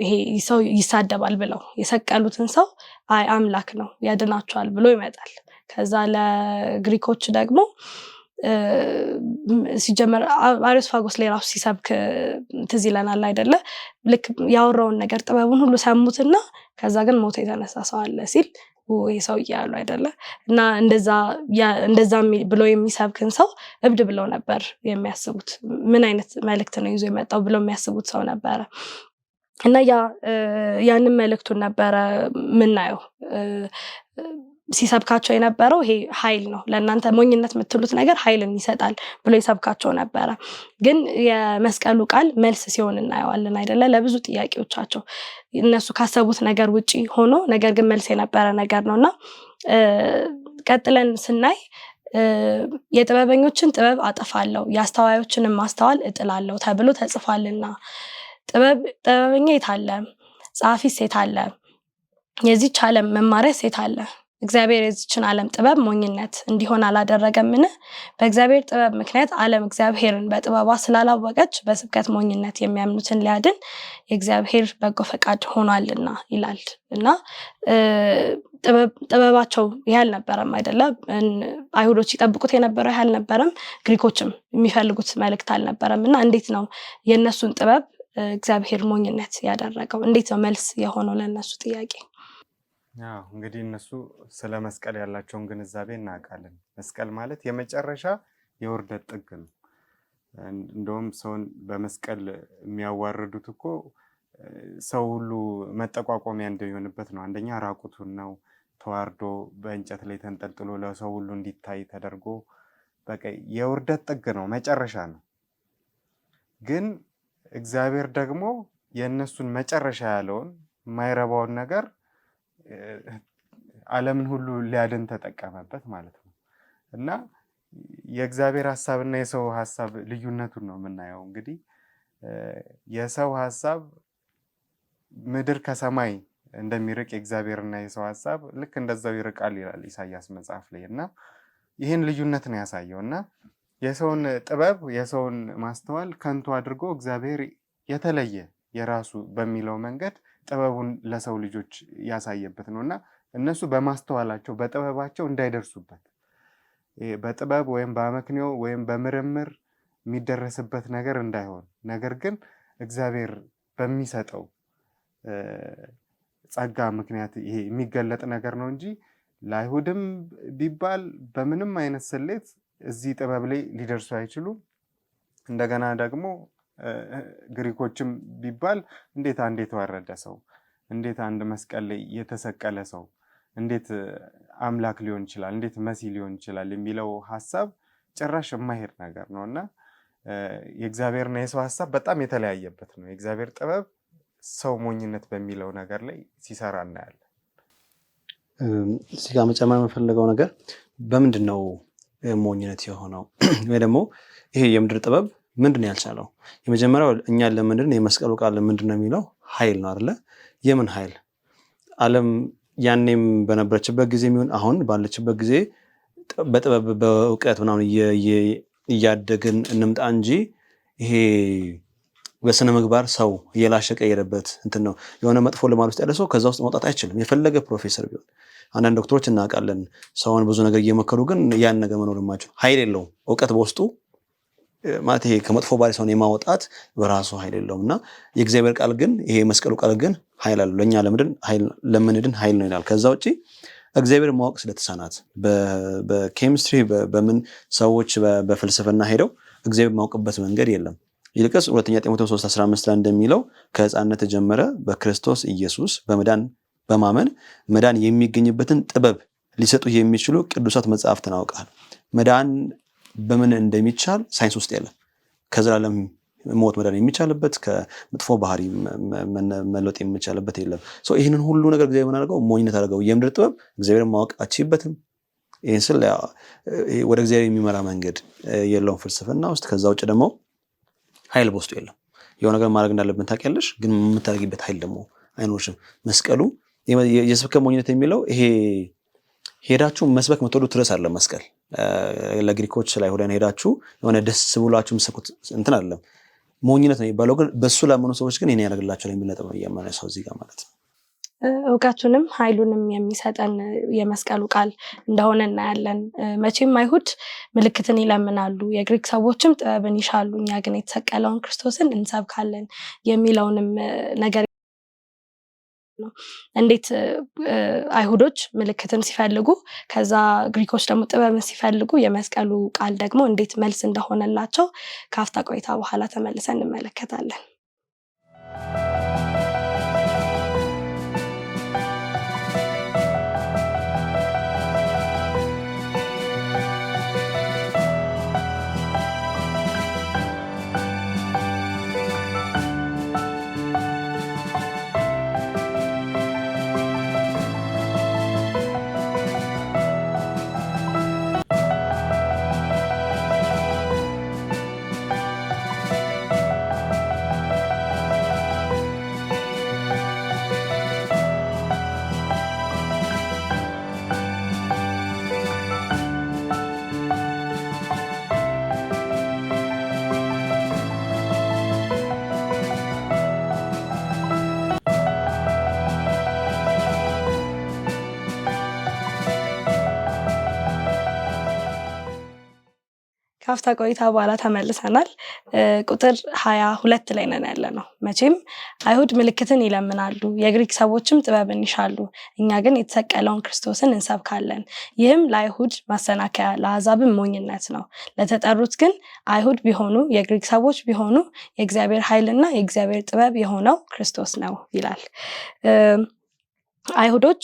ይሄ ሰው ይሳደባል ብለው የሰቀሉትን ሰው አይ አምላክ ነው ያድናቸዋል ብሎ ይመጣል። ከዛ ለግሪኮች ደግሞ ሲጀመር አሪዮስፋጎስ ላይ ራሱ ሲሰብክ ትዝ ይለናል አይደለ? ልክ ያወራውን ነገር ጥበቡን ሁሉ ሰሙትና ከዛ ግን ሞቶ የተነሳ ሰው አለ ሲል ይሄ ሰው እያሉ አይደለ? እና እንደዛ ብሎ የሚሰብክን ሰው እብድ ብለው ነበር የሚያስቡት። ምን አይነት መልእክት ነው ይዞ የመጣው ብለው የሚያስቡት ሰው ነበረ። እና ያንን መልእክቱን ነበረ ምናየው። ሲሰብካቸው የነበረው ይሄ ኃይል ነው፣ ለእናንተ ሞኝነት የምትሉት ነገር ኃይልን ይሰጣል ብሎ ይሰብካቸው ነበረ። ግን የመስቀሉ ቃል መልስ ሲሆን እናየዋለን አይደለ? ለብዙ ጥያቄዎቻቸው እነሱ ካሰቡት ነገር ውጪ ሆኖ ነገር ግን መልስ የነበረ ነገር ነውና ቀጥለን ስናይ የጥበበኞችን ጥበብ አጠፋለሁ የአስተዋዮችንም ማስተዋል እጥላለሁ ተብሎ ተጽፏልና ጥበበኛ የት አለ? ጸሐፊስ የት አለ? የዚህች ዓለም መማሪያስ የት አለ? እግዚአብሔር የዚህችን ዓለም ጥበብ ሞኝነት እንዲሆን አላደረገምን? በእግዚአብሔር ጥበብ ምክንያት ዓለም እግዚአብሔርን በጥበቧ ስላላወቀች በስብከት ሞኝነት የሚያምኑትን ሊያድን የእግዚአብሔር በጎ ፈቃድ ሆኗልና ይላል። እና ጥበባቸው ይህ አልነበረም አይደለ? አይሁዶች ይጠብቁት የነበረው ይህ አልነበረም፣ ግሪኮችም የሚፈልጉት መልእክት አልነበረም። እና እንዴት ነው የእነሱን ጥበብ እግዚአብሔር ሞኝነት ያደረገው? እንዴት ነው መልስ የሆነው ለእነሱ ጥያቄ? እንግዲህ እነሱ ስለ መስቀል ያላቸውን ግንዛቤ እናውቃለን። መስቀል ማለት የመጨረሻ የውርደት ጥግ ነው። እንደውም ሰውን በመስቀል የሚያዋርዱት እኮ ሰው ሁሉ መጠቋቋሚያ እንደሚሆንበት ነው። አንደኛ ራቁቱን ነው ተዋርዶ በእንጨት ላይ ተንጠልጥሎ ለሰው ሁሉ እንዲታይ ተደርጎ በቃ የውርደት ጥግ ነው፣ መጨረሻ ነው። ግን እግዚአብሔር ደግሞ የእነሱን መጨረሻ ያለውን የማይረባውን ነገር ዓለምን ሁሉ ሊያድን ተጠቀመበት ማለት ነው። እና የእግዚአብሔር ሐሳብና የሰው ሐሳብ ልዩነቱን ነው የምናየው። እንግዲህ የሰው ሐሳብ ምድር ከሰማይ እንደሚርቅ የእግዚአብሔርና የሰው ሐሳብ ልክ እንደዛው ይርቃል ይላል ኢሳይያስ መጽሐፍ ላይ። እና ይህን ልዩነት ነው ያሳየው። እና የሰውን ጥበብ የሰውን ማስተዋል ከንቱ አድርጎ እግዚአብሔር የተለየ የራሱ በሚለው መንገድ ጥበቡን ለሰው ልጆች ያሳየበት ነው። እና እነሱ በማስተዋላቸው በጥበባቸው እንዳይደርሱበት በጥበብ ወይም በአመክንዮ ወይም በምርምር የሚደረስበት ነገር እንዳይሆን፣ ነገር ግን እግዚአብሔር በሚሰጠው ጸጋ ምክንያት ይሄ የሚገለጥ ነገር ነው እንጂ ለአይሁድም ቢባል በምንም አይነት ስሌት እዚህ ጥበብ ላይ ሊደርሱ አይችሉም። እንደገና ደግሞ ግሪኮችም ቢባል እንዴት አንድ የተዋረደ ሰው፣ እንዴት አንድ መስቀል ላይ የተሰቀለ ሰው እንዴት አምላክ ሊሆን ይችላል፣ እንዴት መሲህ ሊሆን ይችላል የሚለው ሐሳብ ጭራሽ የማይሄድ ነገር ነው። እና የእግዚአብሔርና የሰው ሐሳብ በጣም የተለያየበት ነው። የእግዚአብሔር ጥበብ ሰው ሞኝነት በሚለው ነገር ላይ ሲሰራ እናያለን። እዚህ ጋር መጨመር የምፈልገው ነገር በምንድን ነው ሞኝነት የሆነው? ወይ ደግሞ ይሄ የምድር ጥበብ ምንድን ነው ያልቻለው? የመጀመሪያው እኛን ለምንድን የመስቀሉ ቃል ምንድን ነው የሚለው? ኃይል ነው አይደለ? የምን ኃይል? ዓለም ያኔም በነበረችበት ጊዜ የሚሆን አሁን ባለችበት ጊዜ በጥበብ በእውቀት ምናምን እያደግን እንምጣ እንጂ ይሄ በስነ ምግባር ሰው እየላሸቀ የሄደበት እንትን ነው። የሆነ መጥፎ ልማድ ውስጥ ያለ ሰው ከዛ ውስጥ መውጣት አይችልም፣ የፈለገ ፕሮፌሰር ቢሆን። አንዳንድ ዶክተሮች እናውቃለን ሰውን ብዙ ነገር እየመከሩ ግን ያን ነገር መኖር የማይችሉ ኃይል የለውም። እውቀት በውስጡ ማለት ይሄ ከመጥፎ ባህሪ ሰውን የማውጣት በራሱ ኃይል የለውም። እና የእግዚአብሔር ቃል ግን ይሄ መስቀሉ ቃል ግን ኃይል አለው። ለእኛ ለምንድን ኃይል ነው ይላል። ከዛ ውጭ እግዚአብሔር ማወቅ ስለተሳናት በኬሚስትሪ በምን ሰዎች በፍልስፍና ሄደው እግዚአብሔር ማወቅበት መንገድ የለም። ይልቅስ ሁለተኛ ጢሞቴዎስ 3:15 ላይ እንደሚለው ከሕፃንነት ጀመረ በክርስቶስ ኢየሱስ በመዳን በማመን መዳን የሚገኝበትን ጥበብ ሊሰጡ የሚችሉ ቅዱሳት መጽሐፍትን አውቃል። መዳን በምን እንደሚቻል ሳይንስ ውስጥ የለም። ከዘላለም ሞት መዳን የሚቻልበት ከመጥፎ ባህሪ መለወጥ የሚቻልበት የለም። ይህንን ሁሉ ነገር እግዚአብሔር ምን አደረገው? ሞኝነት አደረገው። የምድር ጥበብ እግዚአብሔርን ማወቅ አትችይበትም። ይህን ስል ወደ እግዚአብሔር የሚመራ መንገድ የለውም ፍልስፍና ውስጥ። ከዛ ውጭ ደግሞ ኃይል በውስጡ የለም። የሆነ ነገር ማድረግ እንዳለብን ታውቂያለሽ፣ ግን የምታደርጊበት ኃይል ደግሞ አይኖርሽም። መስቀሉ የስብከት ሞኝነት የሚለው ይሄ ሄዳችሁ መስበክ መተወዱ ትረስ አለ መስቀል ለግሪኮች ላይ ሆደን ሄዳችሁ የሆነ ደስ ብሏችሁ መስኩት እንትን አይደለም ሞኝነት ነው የሚባለው። ግን በሱ ላመኑ ሰዎች ግን እኔ ያደርግላቸው የሚል ነጥብ ነው የማነሳው እዚህ ጋር ማለት ነው። እውቀቱንም ኃይሉንም የሚሰጠን የመስቀሉ ቃል እንደሆነ እናያለን። መቼም አይሁድ ምልክትን ይለምናሉ፣ የግሪክ ሰዎችም ጥበብን ይሻሉ፣ እኛ ግን የተሰቀለውን ክርስቶስን እንሰብካለን የሚለውንም ነገር ነው። እንዴት አይሁዶች ምልክትን ሲፈልጉ ከዛ ግሪኮች ደግሞ ጥበብን ሲፈልጉ የመስቀሉ ቃል ደግሞ እንዴት መልስ እንደሆነላቸው ከአፍታ ቆይታ በኋላ ተመልሰን እንመለከታለን። ካፍታ ቆይታ በኋላ ተመልሰናል። ቁጥር 22 ላይ ነን ያለነው። መቼም አይሁድ ምልክትን ይለምናሉ፣ የግሪክ ሰዎችም ጥበብን ይሻሉ፣ እኛ ግን የተሰቀለውን ክርስቶስን እንሰብካለን። ይህም ለአይሁድ ማሰናከያ ለአሕዛብም ሞኝነት ነው። ለተጠሩት ግን አይሁድ ቢሆኑ የግሪክ ሰዎች ቢሆኑ የእግዚአብሔር ኃይልና የእግዚአብሔር ጥበብ የሆነው ክርስቶስ ነው ይላል። አይሁዶች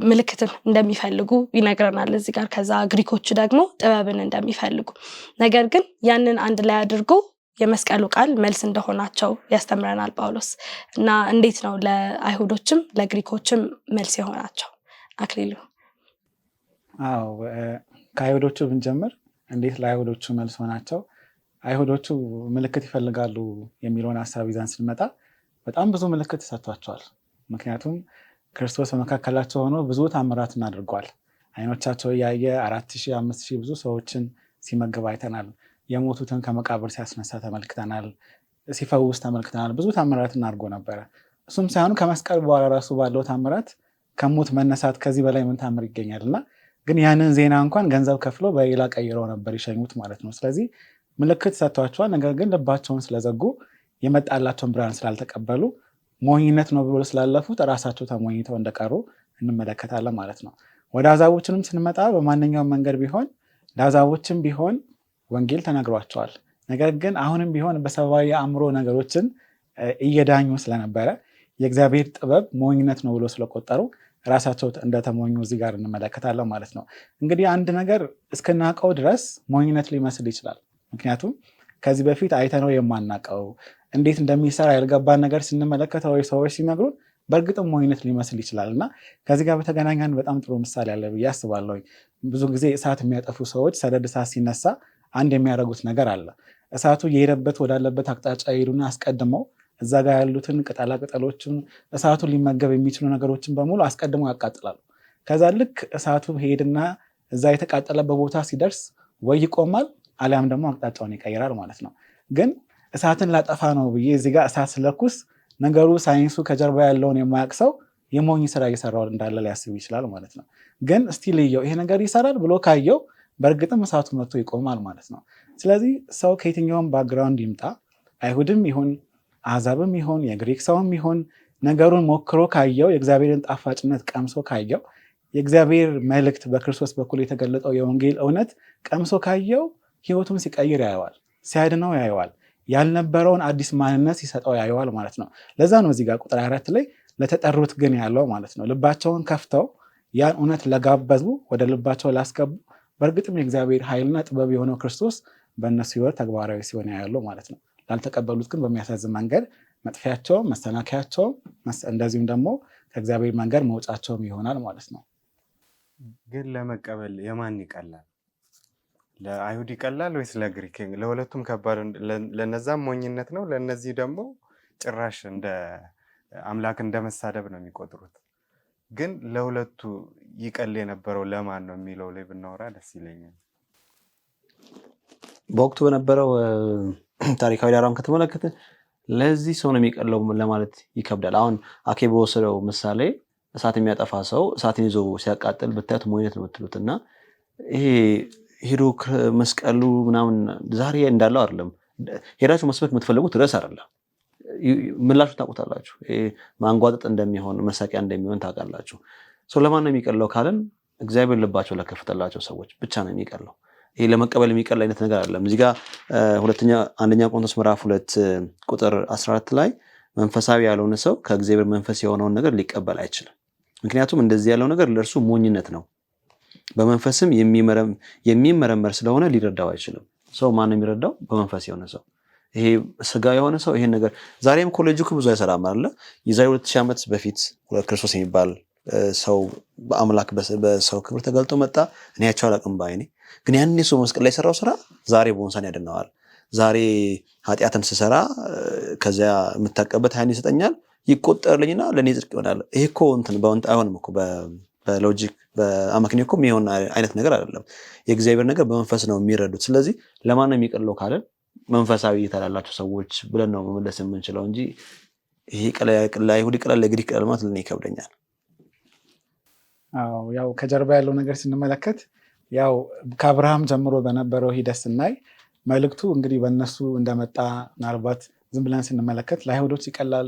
ምልክትን እንደሚፈልጉ ይነግረናል እዚህ ጋር። ከዛ ግሪኮች ደግሞ ጥበብን እንደሚፈልጉ፣ ነገር ግን ያንን አንድ ላይ አድርጎ የመስቀሉ ቃል መልስ እንደሆናቸው ያስተምረናል ጳውሎስ። እና እንዴት ነው ለአይሁዶችም ለግሪኮችም መልስ የሆናቸው? አክሊሉ። አዎ ከአይሁዶቹ ብንጀምር እንዴት ለአይሁዶቹ መልስ ሆናቸው? አይሁዶቹ ምልክት ይፈልጋሉ የሚለውን ሀሳብ ይዘን ስንመጣ በጣም ብዙ ምልክት ተሰጥቷቸዋል። ምክንያቱም ክርስቶስ በመካከላቸው ሆኖ ብዙ ታምራትን አድርጓል። አይኖቻቸው እያየ 4000 5000 ብዙ ሰዎችን ሲመግብ አይተናል። የሞቱትን ከመቃብር ሲያስነሳ ተመልክተናል። ሲፈውስ ተመልክተናል። ብዙ ታምራትን አድርጎ ነበረ። እሱም ሳይሆን ከመስቀል በኋላ ራሱ ባለው ታምራት ከሞት መነሳት ከዚህ በላይ ምን ታምር ይገኛል? እና ግን ያንን ዜና እንኳን ገንዘብ ከፍሎ በሌላ ቀይረው ነበር ይሸኙት ማለት ነው። ስለዚህ ምልክት ሰጥቷቸዋል። ነገር ግን ልባቸውን ስለዘጉ የመጣላቸውን ብርሃን ስላልተቀበሉ ሞኝነት ነው ብሎ ስላለፉት ራሳቸው ተሞኝተው እንደቀሩ እንመለከታለን ማለት ነው። ወደ አሕዛቦችንም ስንመጣ በማንኛውም መንገድ ቢሆን ለአሕዛቦችም ቢሆን ወንጌል ተነግሯቸዋል። ነገር ግን አሁንም ቢሆን በሰብአዊ አእምሮ ነገሮችን እየዳኙ ስለነበረ የእግዚአብሔር ጥበብ ሞኝነት ነው ብሎ ስለቆጠሩ ራሳቸው እንደተሞኙ እዚህ ጋር እንመለከታለን ማለት ነው። እንግዲህ አንድ ነገር እስክናውቀው ድረስ ሞኝነት ሊመስል ይችላል። ምክንያቱም ከዚህ በፊት አይተነው የማናውቀው እንዴት እንደሚሰራ ያልገባን ነገር ስንመለከተው ወይ ሰዎች ሲነግሩን በእርግጥም ሞኝነት ሊመስል ይችላል። እና ከዚህ ጋር በተገናኘን በጣም ጥሩ ምሳሌ አለ ብዬ አስባለሁ። ብዙ ጊዜ እሳት የሚያጠፉ ሰዎች ሰደድ እሳት ሲነሳ አንድ የሚያደርጉት ነገር አለ። እሳቱ የሄደበት ወዳለበት አቅጣጫ ይሄዱና አስቀድመው እዛ ጋር ያሉትን ቅጠላ ቅጠሎችን እሳቱን ሊመገብ የሚችሉ ነገሮችን በሙሉ አስቀድመው ያቃጥላሉ። ከዛ ልክ እሳቱ ሄድና እዛ የተቃጠለበት ቦታ ሲደርስ ወይ ይቆማል አሊያም ደግሞ አቅጣጫውን ይቀይራል ማለት ነው። ግን እሳትን ላጠፋ ነው ብዬ እዚህ ጋር እሳት ስለኩስ ነገሩ ሳይንሱ ከጀርባ ያለውን የማያውቅ ሰው የሞኝ ስራ እየሰራው እንዳለ ሊያስብ ይችላል ማለት ነው። ግን እስቲ ልየው ይሄ ነገር ይሰራል ብሎ ካየው በእርግጥም እሳቱ መጥቶ ይቆማል ማለት ነው። ስለዚህ ሰው ከየትኛውም ባክግራውንድ ይምጣ፣ አይሁድም ይሁን አሕዛብም ይሁን የግሪክ ሰውም ይሁን ነገሩን ሞክሮ ካየው የእግዚአብሔርን ጣፋጭነት ቀምሶ ካየው የእግዚአብሔር መልእክት በክርስቶስ በኩል የተገለጠው የወንጌል እውነት ቀምሶ ካየው ህይወቱን ሲቀይር ያየዋል፣ ሲያድነው ያየዋል፣ ያልነበረውን አዲስ ማንነት ሲሰጠው ያየዋል ማለት ነው። ለዛ ነው እዚህ ጋር ቁጥር 4 ላይ ለተጠሩት ግን ያለው ማለት ነው። ልባቸውን ከፍተው ያን እውነት ለጋበዙ ወደ ልባቸው ላስገቡ በእርግጥም የእግዚአብሔር ኃይልና ጥበብ የሆነው ክርስቶስ በእነሱ ህይወት ተግባራዊ ሲሆን ያለው ማለት ነው። ላልተቀበሉት ግን በሚያሳዝን መንገድ መጥፊያቸው፣ መሰናከያቸው እንደዚሁም ደግሞ ከእግዚአብሔር መንገድ መውጫቸውም ይሆናል ማለት ነው። ግን ለመቀበል የማን ይቀላል? ለአይሁድ ይቀላል ወይስ ለግሪክ? ለሁለቱም ከባድ። ለነዛም ሞኝነት ነው፣ ለነዚህ ደግሞ ጭራሽ እንደ አምላክ እንደ መሳደብ ነው የሚቆጥሩት። ግን ለሁለቱ ይቀል የነበረው ለማን ነው የሚለው ላይ ብናወራ ደስ ይለኛል። በወቅቱ በነበረው ታሪካዊ ዳራውን ከተመለከተ ለዚህ ሰው ነው የሚቀለው ለማለት ይከብዳል። አሁን አኬ በወሰደው ምሳሌ እሳት የሚያጠፋ ሰው እሳትን ይዞ ሲያቃጥል ብታዩት ሞኝነት ነው የምትሉት። እና ይሄ ሄዶ መስቀሉ ምናምን ዛሬ እንዳለው አይደለም። ሄዳችሁ መስበክ የምትፈልጉት ድረስ አይደለም። ምላሹ ታውቁታላችሁ። ማንጓጠጥ እንደሚሆን መሳቂያ እንደሚሆን ታውቃላችሁ። ሰው ለማን ነው የሚቀለው ካለን እግዚአብሔር ልባቸው ለከፈተላቸው ሰዎች ብቻ ነው የሚቀለው። ይሄ ለመቀበል የሚቀል አይነት ነገር አይደለም። እዚህ ጋር አንደኛ ቆሮንቶስ ምዕራፍ 2 ቁጥር 14 ላይ መንፈሳዊ ያልሆነ ሰው ከእግዚአብሔር መንፈስ የሆነውን ነገር ሊቀበል አይችልም። ምክንያቱም እንደዚህ ያለው ነገር ለእርሱ ሞኝነት ነው፣ በመንፈስም የሚመረመር ስለሆነ ሊረዳው አይችልም። ሰው ማን ነው የሚረዳው? በመንፈስ የሆነ ሰው። ይሄ ስጋ የሆነ ሰው ይሄን ነገር ዛሬም ኮሌጅኩ ብዙ አይሰራም አይደለ? የዛሬ 2000 ዓመት በፊት ክርስቶስ የሚባል ሰው በአምላክ በሰው ክብር ተገልጦ መጣ። እኔ ያቸው አላቅም ባይኔ፣ ግን ያንን የሰው መስቀል ላይ ሰራው ስራ ዛሬ ቦንሳን ያድነዋል። ዛሬ ኃጢአትን ስሰራ ከዚያ የምታቀበት ኃይል ይሰጠኛል፣ ይቆጠርልኝና ለኔ ጽድቅ ይሆናል። ይሄ እኮ እንትን በእንት አይሆንም እኮ በሎጂክ በአመክንዮ እኮ የሚሆን አይነት ነገር አይደለም። የእግዚአብሔር ነገር በመንፈስ ነው የሚረዱት። ስለዚህ ለማን ነው የሚቀለው ካለን መንፈሳዊ የተላላቸው ሰዎች ብለን ነው መመለስ የምንችለው እንጂ ይሄ ለአይሁድ ይቀላል ለግሪክ ይቀላል ማለት ለኔ ይከብደኛል። ያው ከጀርባ ያለው ነገር ስንመለከት ያው ከአብርሃም ጀምሮ በነበረው ሂደት ስናይ መልእክቱ እንግዲህ በእነሱ እንደመጣ ምናልባት ዝም ብለን ስንመለከት ለአይሁዶች ይቀላል።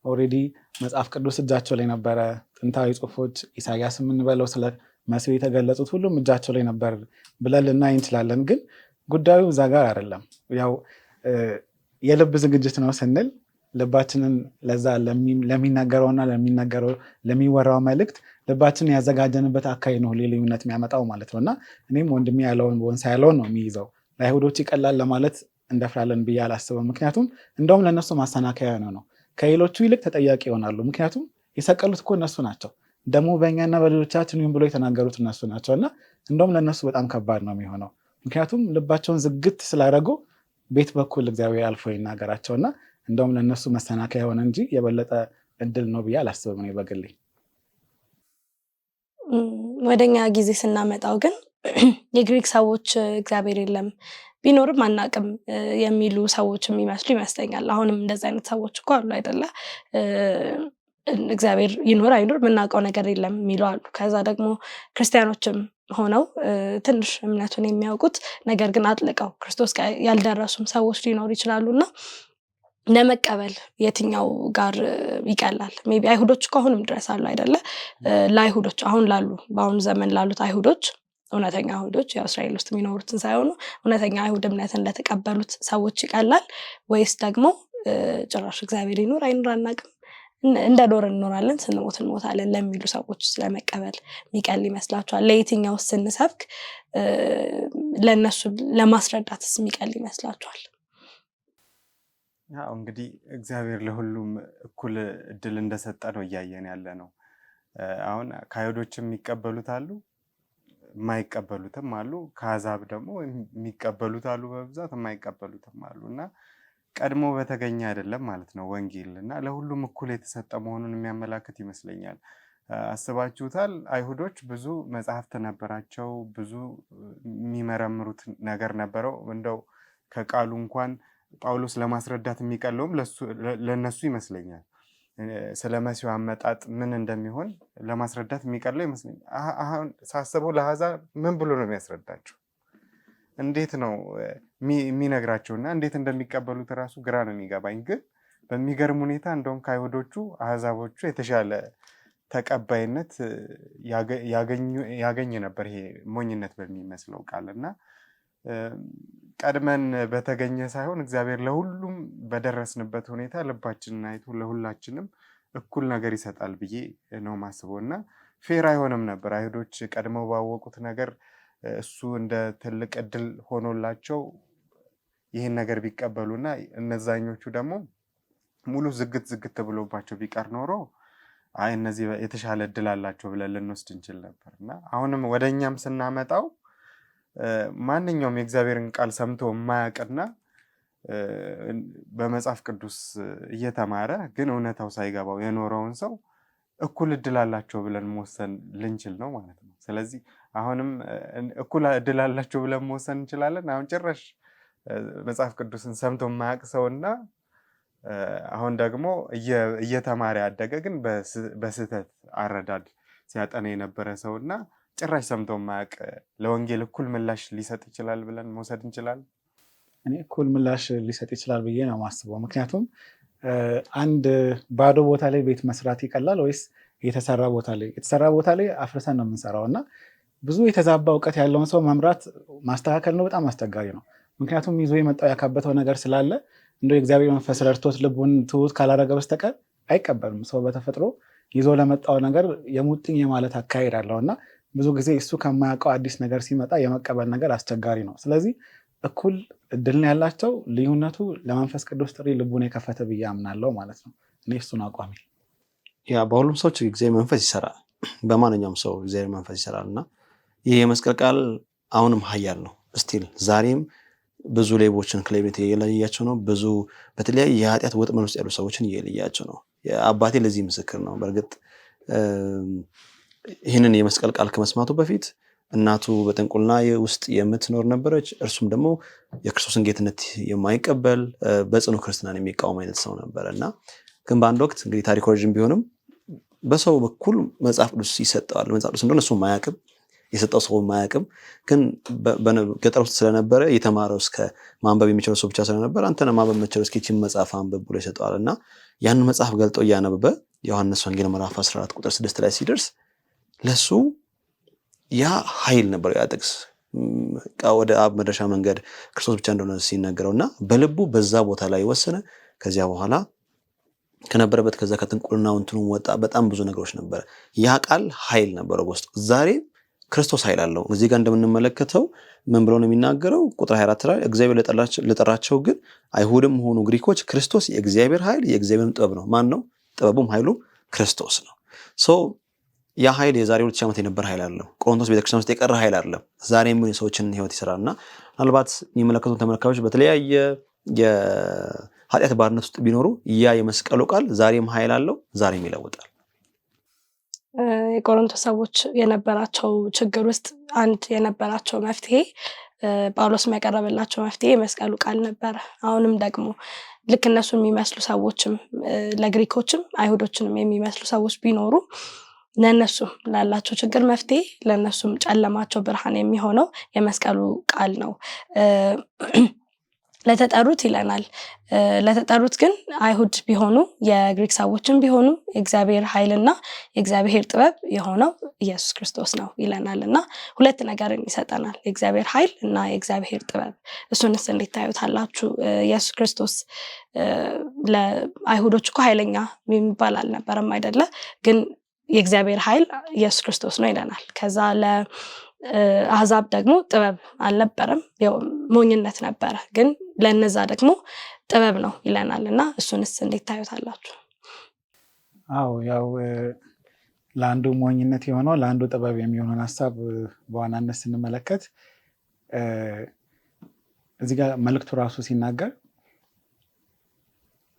ኦልሬዲ መጽሐፍ ቅዱስ እጃቸው ላይ ነበረ። ጥንታዊ ጽሑፎች ኢሳያስ የምንበለው ስለ መሲሁ የተገለጹት ሁሉም እጃቸው ላይ ነበር ብለን ልናይ እንችላለን። ግን ጉዳዩ እዛ ጋር አይደለም። ያው የልብ ዝግጅት ነው ስንል ልባችንን ለዛ ለሚናገረውና ለሚወራው መልእክት ልባችንን ያዘጋጀንበት አካባቢ ነው ልዩነት የሚያመጣው ማለት ነው። እና እኔም ወንድሜ ያለውን ወንሳ ያለውን ነው የሚይዘው። ለአይሁዶች ይቀላል ለማለት እንደፍራለን ብዬ አላስብም። ምክንያቱም እንደውም ለእነሱ ማሰናከያ ነው። ከሌሎቹ ይልቅ ተጠያቂ ይሆናሉ። ምክንያቱም የሰቀሉት እኮ እነሱ ናቸው። ደግሞ በእኛና በሌሎቻችን ይሁን ብሎ የተናገሩት እነሱ ናቸው። እና እንደውም ለእነሱ በጣም ከባድ ነው የሚሆነው። ምክንያቱም ልባቸውን ዝግት ስላደረጉ ቤት በኩል እግዚአብሔር አልፎ ይናገራቸው እና እንደውም ለእነሱ መሰናከያ የሆነ እንጂ የበለጠ እድል ነው ብዬ አላስብም እኔ በግሌ። ወደኛ ጊዜ ስናመጣው ግን የግሪክ ሰዎች እግዚአብሔር የለም ቢኖርም አናቅም የሚሉ ሰዎች የሚመስሉ ይመስለኛል። አሁንም እንደዚህ አይነት ሰዎች እኮ አሉ አይደለ? እግዚአብሔር ይኖር አይኖር የምናውቀው ነገር የለም የሚሉ አሉ። ከዛ ደግሞ ክርስቲያኖችም ሆነው ትንሽ እምነቱን የሚያውቁት ነገር ግን አጥልቀው ክርስቶስ ያልደረሱም ሰዎች ሊኖሩ ይችላሉና ለመቀበል የትኛው ጋር ይቀላል? ሜቢ አይሁዶች እኮ አሁንም ድረስ አሉ አይደለ? ለአይሁዶች አሁን ላሉ በአሁኑ ዘመን ላሉት አይሁዶች እውነተኛ አይሁዶች ያው እስራኤል ውስጥ የሚኖሩትን ሳይሆኑ እውነተኛ አይሁድ እምነትን ለተቀበሉት ሰዎች ይቀላል ወይስ ደግሞ ጭራሽ እግዚአብሔር ይኖር አይኖር አናውቅም እንደ ዶር እንኖራለን ስንሞት እንሞታለን ለሚሉ ሰዎች ስለመቀበል የሚቀል ይመስላችኋል? ለየትኛው ስንሰብክ ለነሱ ለማስረዳትስ የሚቀል ይመስላችኋል? ያው እንግዲህ እግዚአብሔር ለሁሉም እኩል እድል እንደሰጠ ነው እያየን ያለ ነው። አሁን ከአይሁዶችም የሚቀበሉት አሉ፣ የማይቀበሉትም አሉ። ከአሕዛብ ደግሞ የሚቀበሉት አሉ በብዛት፣ የማይቀበሉትም አሉ እና ቀድሞ በተገኘ አይደለም ማለት ነው ወንጌል እና ለሁሉም እኩል የተሰጠ መሆኑን የሚያመላክት ይመስለኛል። አስባችሁታል? አይሁዶች ብዙ መጽሐፍት ነበራቸው፣ ብዙ የሚመረምሩት ነገር ነበረው። እንደው ከቃሉ እንኳን ጳውሎስ ለማስረዳት የሚቀለውም ለነሱ ይመስለኛል። ስለ መሲሁ አመጣጥ ምን እንደሚሆን ለማስረዳት የሚቀለው ይመስለኛል። አሁን ሳስበው ለአሕዛብ ምን ብሎ ነው የሚያስረዳቸው? እንዴት ነው የሚነግራቸው? እና እንዴት እንደሚቀበሉት ራሱ ግራ ነው የሚገባኝ። ግን በሚገርም ሁኔታ እንደውም ከአይሁዶቹ አሕዛቦቹ የተሻለ ተቀባይነት ያገኝ ነበር። ይሄ ሞኝነት በሚመስለው ቃል እና ቀድመን በተገኘ ሳይሆን እግዚአብሔር ለሁሉም በደረስንበት ሁኔታ ልባችንን አይቶ ለሁላችንም እኩል ነገር ይሰጣል ብዬ ነው ማስበው። እና ፌር አይሆንም ነበር አይሁዶች ቀድመው ባወቁት ነገር እሱ እንደ ትልቅ እድል ሆኖላቸው ይህን ነገር ቢቀበሉና እነዛኞቹ ደግሞ ሙሉ ዝግት ብሎባቸው ቢቀር ኖሮ አይ እነዚህ የተሻለ እድል አላቸው ብለን ልንወስድ እንችል ነበር። እና አሁንም ወደኛም ስናመጣው ማንኛውም የእግዚአብሔርን ቃል ሰምቶ የማያውቅና በመጽሐፍ ቅዱስ እየተማረ ግን እውነታው ሳይገባው የኖረውን ሰው እኩል እድል አላቸው ብለን መወሰን ልንችል ነው ማለት ነው። ስለዚህ አሁንም እኩል እድል አላቸው ብለን መወሰን እንችላለን። አሁን ጭራሽ መጽሐፍ ቅዱስን ሰምቶ የማያውቅ ሰውና አሁን ደግሞ እየተማረ ያደገ ግን በስህተት አረዳድ ሲያጠና የነበረ ሰውና ጭራሽ ሰምቶ የማያውቅ ለወንጌል እኩል ምላሽ ሊሰጥ ይችላል ብለን መውሰድ እንችላለን። እኔ እኩል ምላሽ ሊሰጥ ይችላል ብዬ ነው የማስበው። ምክንያቱም አንድ ባዶ ቦታ ላይ ቤት መስራት ይቀላል ወይስ የተሰራ ቦታ ላይ አፍርሰን ነው የምንሰራው? እና ብዙ የተዛባ እውቀት ያለውን ሰው መምራት ማስተካከል ነው በጣም አስቸጋሪ ነው። ምክንያቱም ይዞ የመጣው ያካበተው ነገር ስላለ እንደው የእግዚአብሔር መንፈስ ረድቶት ልቡን ትሁት ካላደረገ በስተቀር አይቀበልም። ሰው በተፈጥሮ ይዞ ለመጣው ነገር የሙጥኝ የማለት አካሄድ አለው እና ብዙ ጊዜ እሱ ከማያውቀው አዲስ ነገር ሲመጣ የመቀበል ነገር አስቸጋሪ ነው። ስለዚህ እኩል እድል ነው ያላቸው። ልዩነቱ ለመንፈስ ቅዱስ ጥሪ ልቡን የከፈተ ብዬ አምናለሁ ማለት ነው። እኔ እሱን አቋሚ ያ በሁሉም ሰዎች እግዚአብሔር መንፈስ ይሰራል። በማንኛውም ሰው እግዚአብሔር መንፈስ ይሰራል እና ይህ የመስቀል ቃል አሁንም ኃያል ነው። ስቲል ዛሬም ብዙ ሌቦችን ከሌብነት እየለያቸው ነው። ብዙ በተለያየ የኃጢአት ወጥመድ ውስጥ ያሉ ሰዎችን እየለያቸው ነው። አባቴ ለዚህ ምስክር ነው። በእርግጥ ይህንን የመስቀል ቃል ከመስማቱ በፊት እናቱ በጥንቁልና ውስጥ የምትኖር ነበረች። እርሱም ደግሞ የክርስቶስን ጌትነት የማይቀበል በጽኑ ክርስትናን የሚቃወም አይነት ሰው ነበረ እና ግን በአንድ ወቅት እንግዲህ ታሪክ ረጅም ቢሆንም በሰው በኩል መጽሐፍ ቅዱስ ይሰጠዋል። መጽሐፍ ቅዱስ እንደሆነ እሱ ማያውቅም። የሰጠው ሰው ማያውቅም፣ ግን ገጠር ውስጥ ስለነበረ የተማረው እስከ ማንበብ የሚችለው ሰው ብቻ ስለነበረ አንተነ ማንበብ የምችለው እስኪ ይህችን መጽሐፍ አንብብ ብሎ ይሰጠዋል። እና ያንን መጽሐፍ ገልጦ እያነበበ ዮሐንስ ወንጌል ምዕራፍ 14 ቁጥር 6 ላይ ሲደርስ ለሱ ያ ኃይል ነበር። ያ ጥቅስ ወደ አብ መድረሻ መንገድ ክርስቶስ ብቻ እንደሆነ ሲነገረውና በልቡ በዛ ቦታ ላይ ወሰነ። ከዚያ በኋላ ከነበረበት ከዛ ከጥንቁልናው እንትኑ ወጣ። በጣም ብዙ ነገሮች ነበር። ያ ቃል ኃይል ነበረው በውስጡ። ዛሬ ክርስቶስ ኃይል አለው። እዚህ ጋር እንደምንመለከተው ምን ብሎ ነው የሚናገረው? ቁጥር 24 ላይ እግዚአብሔር ለጠራቸው ግን አይሁድም ሆኑ ግሪኮች ክርስቶስ የእግዚአብሔር ኃይል የእግዚአብሔርም ጥበብ ነው። ማን ነው? ጥበቡም ኃይሉም ክርስቶስ ነው። ያ ኃይል የዛሬ 2000 ዓመት የነበረ ኃይል አይደለም። ቆሮንቶስ ቤተክርስቲያን ውስጥ የቀረ ኃይል አይደለም። ዛሬም ምን የሰዎችን ህይወት ይሰራልና ምናልባት የሚመለከቱን ተመልካቾች በተለያየ የኃጢአት ባርነት ውስጥ ቢኖሩ ያ የመስቀሉ ቃል ዛሬም ኃይል አለው፣ ዛሬም ይለውጣል። የቆሮንቶስ ሰዎች የነበራቸው ችግር ውስጥ አንድ የነበራቸው መፍትሄ ጳውሎስ ያቀረበላቸው መፍትሄ የመስቀሉ ቃል ነበረ። አሁንም ደግሞ ልክ እነሱ የሚመስሉ ሰዎችም ለግሪኮችም አይሁዶችንም የሚመስሉ ሰዎች ቢኖሩ ለነሱም ላላቸው ችግር መፍትሄ ለነሱም ጨለማቸው ብርሃን የሚሆነው የመስቀሉ ቃል ነው። ለተጠሩት ይለናል። ለተጠሩት ግን አይሁድ ቢሆኑ የግሪክ ሰዎችም ቢሆኑ የእግዚአብሔር ኃይልና የእግዚአብሔር ጥበብ የሆነው ኢየሱስ ክርስቶስ ነው ይለናልና ሁለት ነገርን ይሰጠናል፣ የእግዚአብሔር ኃይል እና የእግዚአብሔር ጥበብ። እሱንስ እንዴት ታዩታላችሁ? ኢየሱስ ክርስቶስ ለአይሁዶች እኮ ኃይለኛ የሚባል አልነበረም አይደለ? ግን የእግዚአብሔር ኃይል ኢየሱስ ክርስቶስ ነው ይለናል። ከዛ ለአሕዛብ ደግሞ ጥበብ አልነበረም፣ ያው ሞኝነት ነበረ፣ ግን ለነዛ ደግሞ ጥበብ ነው ይለናል። እና እሱንስ እንዴት ታዩታላችሁ? አዎ ያው ለአንዱ ሞኝነት የሆነው ለአንዱ ጥበብ የሚሆነውን ሀሳብ በዋናነት ስንመለከት እዚህ ጋር መልእክቱ ራሱ ሲናገር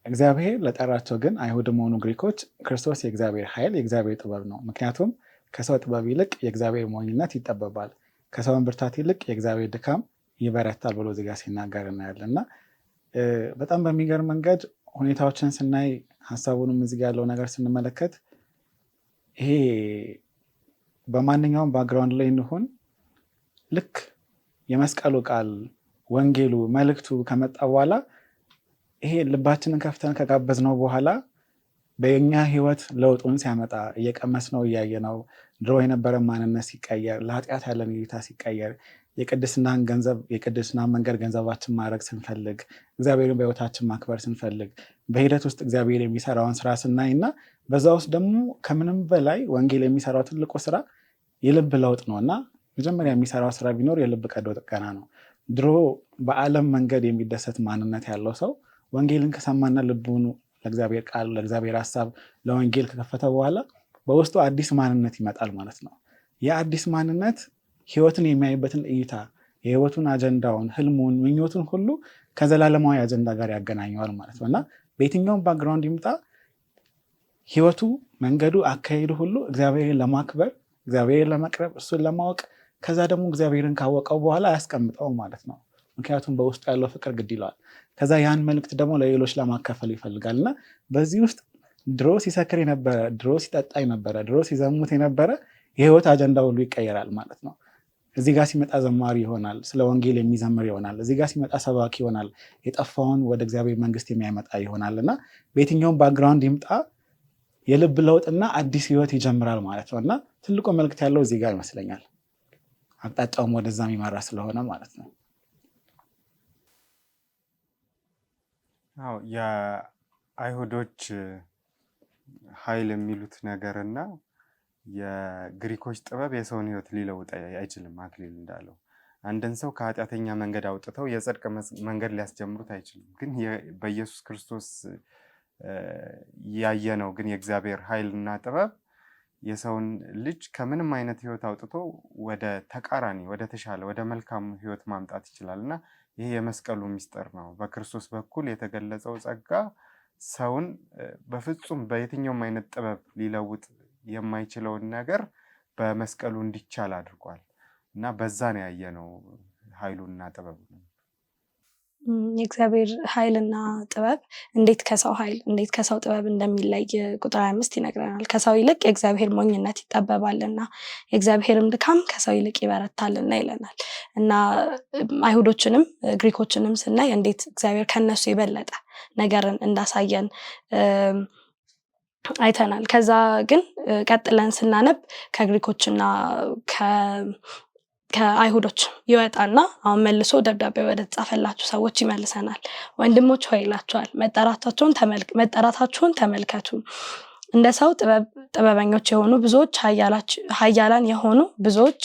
እግዚአብሔር ለጠራቸው ግን አይሁድም ሆኑ ግሪኮች ክርስቶስ የእግዚአብሔር ኃይል የእግዚአብሔር ጥበብ ነው። ምክንያቱም ከሰው ጥበብ ይልቅ የእግዚአብሔር ሞኝነት ይጠበባል፣ ከሰውን ብርታት ይልቅ የእግዚአብሔር ድካም ይበረታል ብሎ እዚህ ጋር ሲናገር እናያለን። እና በጣም በሚገርም መንገድ ሁኔታዎችን ስናይ ሀሳቡንም እዚህ ጋር ያለው ነገር ስንመለከት ይሄ በማንኛውም ባክግራውንድ ላይ እንሆን ልክ የመስቀሉ ቃል ወንጌሉ መልእክቱ ከመጣ በኋላ ይሄ ልባችንን ከፍተን ከጋበዝነው በኋላ በእኛ ህይወት ለውጡን ሲያመጣ እየቀመስነው እያየነው ድሮ የነበረ ማንነት ሲቀየር፣ ለኃጢአት ያለን እይታ ሲቀየር፣ የቅድስናን መንገድ ገንዘባችን ማድረግ ስንፈልግ፣ እግዚአብሔርን በህይወታችን ማክበር ስንፈልግ፣ በሂደት ውስጥ እግዚአብሔር የሚሰራውን ስራ ስናይ እና በዛ ውስጥ ደግሞ ከምንም በላይ ወንጌል የሚሰራው ትልቁ ስራ የልብ ለውጥ ነው እና መጀመሪያ የሚሰራው ስራ ቢኖር የልብ ቀዶ ጥገና ነው። ድሮ በዓለም መንገድ የሚደሰት ማንነት ያለው ሰው ወንጌልን ከሰማና ልቡን ለእግዚአብሔር ቃል፣ ለእግዚአብሔር ሀሳብ፣ ለወንጌል ከከፈተ በኋላ በውስጡ አዲስ ማንነት ይመጣል ማለት ነው። የአዲስ ማንነት ህይወትን የሚያይበትን እይታ፣ የህይወቱን አጀንዳውን፣ ህልሙን፣ ምኞቱን ሁሉ ከዘላለማዊ አጀንዳ ጋር ያገናኘዋል ማለት ነው እና በየትኛውም ባክግራውንድ ይምጣ ህይወቱ፣ መንገዱ፣ አካሄዱ ሁሉ እግዚአብሔርን ለማክበር፣ እግዚአብሔርን ለመቅረብ፣ እሱን ለማወቅ፣ ከዛ ደግሞ እግዚአብሔርን ካወቀው በኋላ አያስቀምጠውም ማለት ነው። ምክንያቱም በውስጡ ያለው ፍቅር ግድ ይለዋል። ከዛ ያን መልእክት ደግሞ ለሌሎች ለማካፈል ይፈልጋል እና በዚህ ውስጥ ድሮ ሲሰክር የነበረ፣ ድሮ ሲጠጣ የነበረ፣ ድሮ ሲዘሙት የነበረ የህይወት አጀንዳ ሁሉ ይቀየራል ማለት ነው። እዚህ ጋር ሲመጣ ዘማሪ ይሆናል፣ ስለ ወንጌል የሚዘምር ይሆናል። እዚህ ጋር ሲመጣ ሰባኪ ይሆናል፣ የጠፋውን ወደ እግዚአብሔር መንግስት የሚያመጣ ይሆናል እና በየትኛውም ባክግራውንድ ይምጣ የልብ ለውጥና አዲስ ህይወት ይጀምራል ማለት ነው እና ትልቁ መልእክት ያለው እዚህ ጋር ይመስለኛል። አቅጣጫውም ወደዛ የሚመራ ስለሆነ ማለት ነው። አዎ የአይሁዶች ኃይል የሚሉት ነገር እና የግሪኮች ጥበብ የሰውን ህይወት ሊለውጥ አይችልም። አክሊል እንዳለው አንድን ሰው ከኃጢአተኛ መንገድ አውጥተው የጽድቅ መንገድ ሊያስጀምሩት አይችልም። ግን በኢየሱስ ክርስቶስ ያየነው ግን የእግዚአብሔር ኃይልና ጥበብ የሰውን ልጅ ከምንም አይነት ህይወት አውጥቶ ወደ ተቃራኒ፣ ወደ ተሻለ፣ ወደ መልካም ህይወት ማምጣት ይችላል እና ይሄ የመስቀሉ ምስጢር ነው። በክርስቶስ በኩል የተገለጸው ጸጋ ሰውን በፍጹም በየትኛውም አይነት ጥበብ ሊለውጥ የማይችለውን ነገር በመስቀሉ እንዲቻል አድርጓል እና በዛ ነው ያየነው ኃይሉና ጥበቡ። የእግዚአብሔር ኃይልና ጥበብ እንዴት ከሰው ጥበብ እንደሚለይ ቁጥር 25 ይነግረናል። ከሰው ይልቅ የእግዚአብሔር ሞኝነት ይጠበባልና የእግዚአብሔርም ድካም ከሰው ይልቅ ይበረታልና ይለናል። እና አይሁዶችንም ግሪኮችንም ስናይ እንዴት እግዚአብሔር ከነሱ የበለጠ ነገርን እንዳሳየን አይተናል። ከዛ ግን ቀጥለን ስናነብ ከግሪኮችና ከአይሁዶች ይወጣና አሁን መልሶ ደብዳቤ ወደ ተጻፈላችሁ ሰዎች ይመልሰናል። ወንድሞች ሆይ ይላቸዋል፣ መጠራታችሁን ተመልከቱ። እንደ ሰው ጥበበኞች የሆኑ ብዙዎች፣ ኃያላን የሆኑ ብዙዎች፣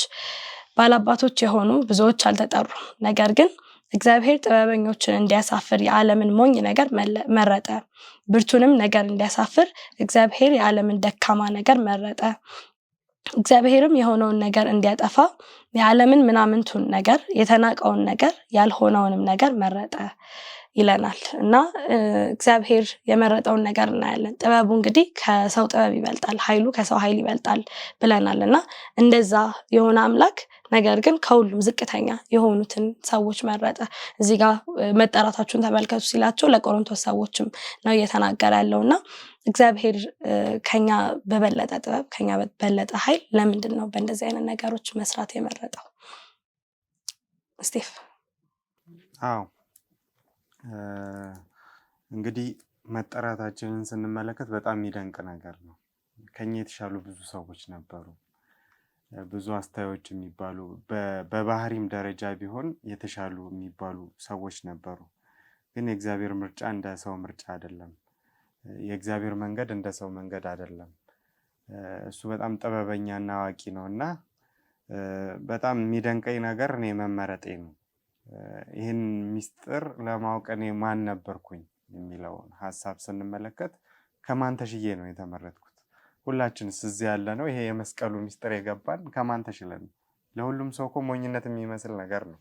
ባላባቶች የሆኑ ብዙዎች አልተጠሩም። ነገር ግን እግዚአብሔር ጥበበኞችን እንዲያሳፍር የዓለምን ሞኝ ነገር መረጠ። ብርቱንም ነገር እንዲያሳፍር እግዚአብሔር የዓለምን ደካማ ነገር መረጠ። እግዚአብሔርም የሆነውን ነገር እንዲያጠፋ የዓለምን ምናምንቱን ነገር፣ የተናቀውን ነገር፣ ያልሆነውንም ነገር መረጠ ይለናል። እና እግዚአብሔር የመረጠውን ነገር እናያለን። ጥበቡ እንግዲህ ከሰው ጥበብ ይበልጣል፣ ኃይሉ ከሰው ኃይል ይበልጣል ብለናል። እና እንደዛ የሆነ አምላክ ነገር ግን ከሁሉም ዝቅተኛ የሆኑትን ሰዎች መረጠ። እዚህ ጋር መጠራታችሁን ተመልከቱ ሲላቸው ለቆሮንቶስ ሰዎችም ነው እየተናገረ ያለውና እግዚአብሔር ከኛ በበለጠ ጥበብ ከኛ በበለጠ ኃይል ለምንድን ነው በእንደዚህ አይነት ነገሮች መስራት የመረጠው? ስቲፍ። አዎ እንግዲህ መጠራታችንን ስንመለከት በጣም የሚደንቅ ነገር ነው። ከኛ የተሻሉ ብዙ ሰዎች ነበሩ። ብዙ አስተያዮች የሚባሉ በባህሪም ደረጃ ቢሆን የተሻሉ የሚባሉ ሰዎች ነበሩ። ግን የእግዚአብሔር ምርጫ እንደ ሰው ምርጫ አይደለም። የእግዚአብሔር መንገድ እንደ ሰው መንገድ አይደለም። እሱ በጣም ጥበበኛና አዋቂ ነውና በጣም የሚደንቀኝ ነገር እኔ መመረጤ ነው። ይህን ሚስጥር ለማወቅ እኔ ማን ነበርኩኝ የሚለውን ሐሳብ ስንመለከት ከማን ተሽዬ ነው የተመረጥኩት? ሁላችንስ እዚህ ያለ ነው ይሄ የመስቀሉ ሚስጥር የገባን ከማን ተሽለን? ለሁሉም ሰው እኮ ሞኝነት የሚመስል ነገር ነው።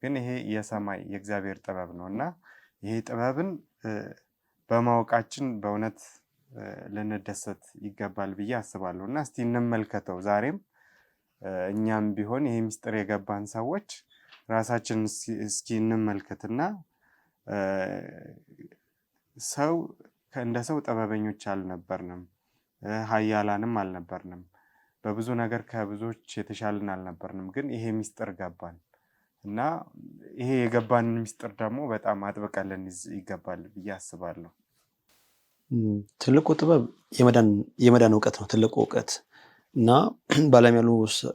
ግን ይሄ የሰማይ የእግዚአብሔር ጥበብ ነውና ይሄ ጥበብን በማወቃችን በእውነት ልንደሰት ይገባል ብዬ አስባለሁ። እና እስቲ እንመልከተው። ዛሬም እኛም ቢሆን ይሄ ሚስጥር የገባን ሰዎች ራሳችን እስኪ እንመልከትና ሰው እንደ ሰው ጥበበኞች አልነበርንም፣ ኃያላንም አልነበርንም፣ በብዙ ነገር ከብዙዎች የተሻልን አልነበርንም። ግን ይሄ ሚስጥር ገባን እና ይሄ የገባንን ሚስጥር ደግሞ በጣም አጥብቀን ልንይዝ ይገባል ብዬ አስባለሁ። ትልቁ ጥበብ የመዳን እውቀት ነው። ትልቁ እውቀት እና በዓለም ያሉ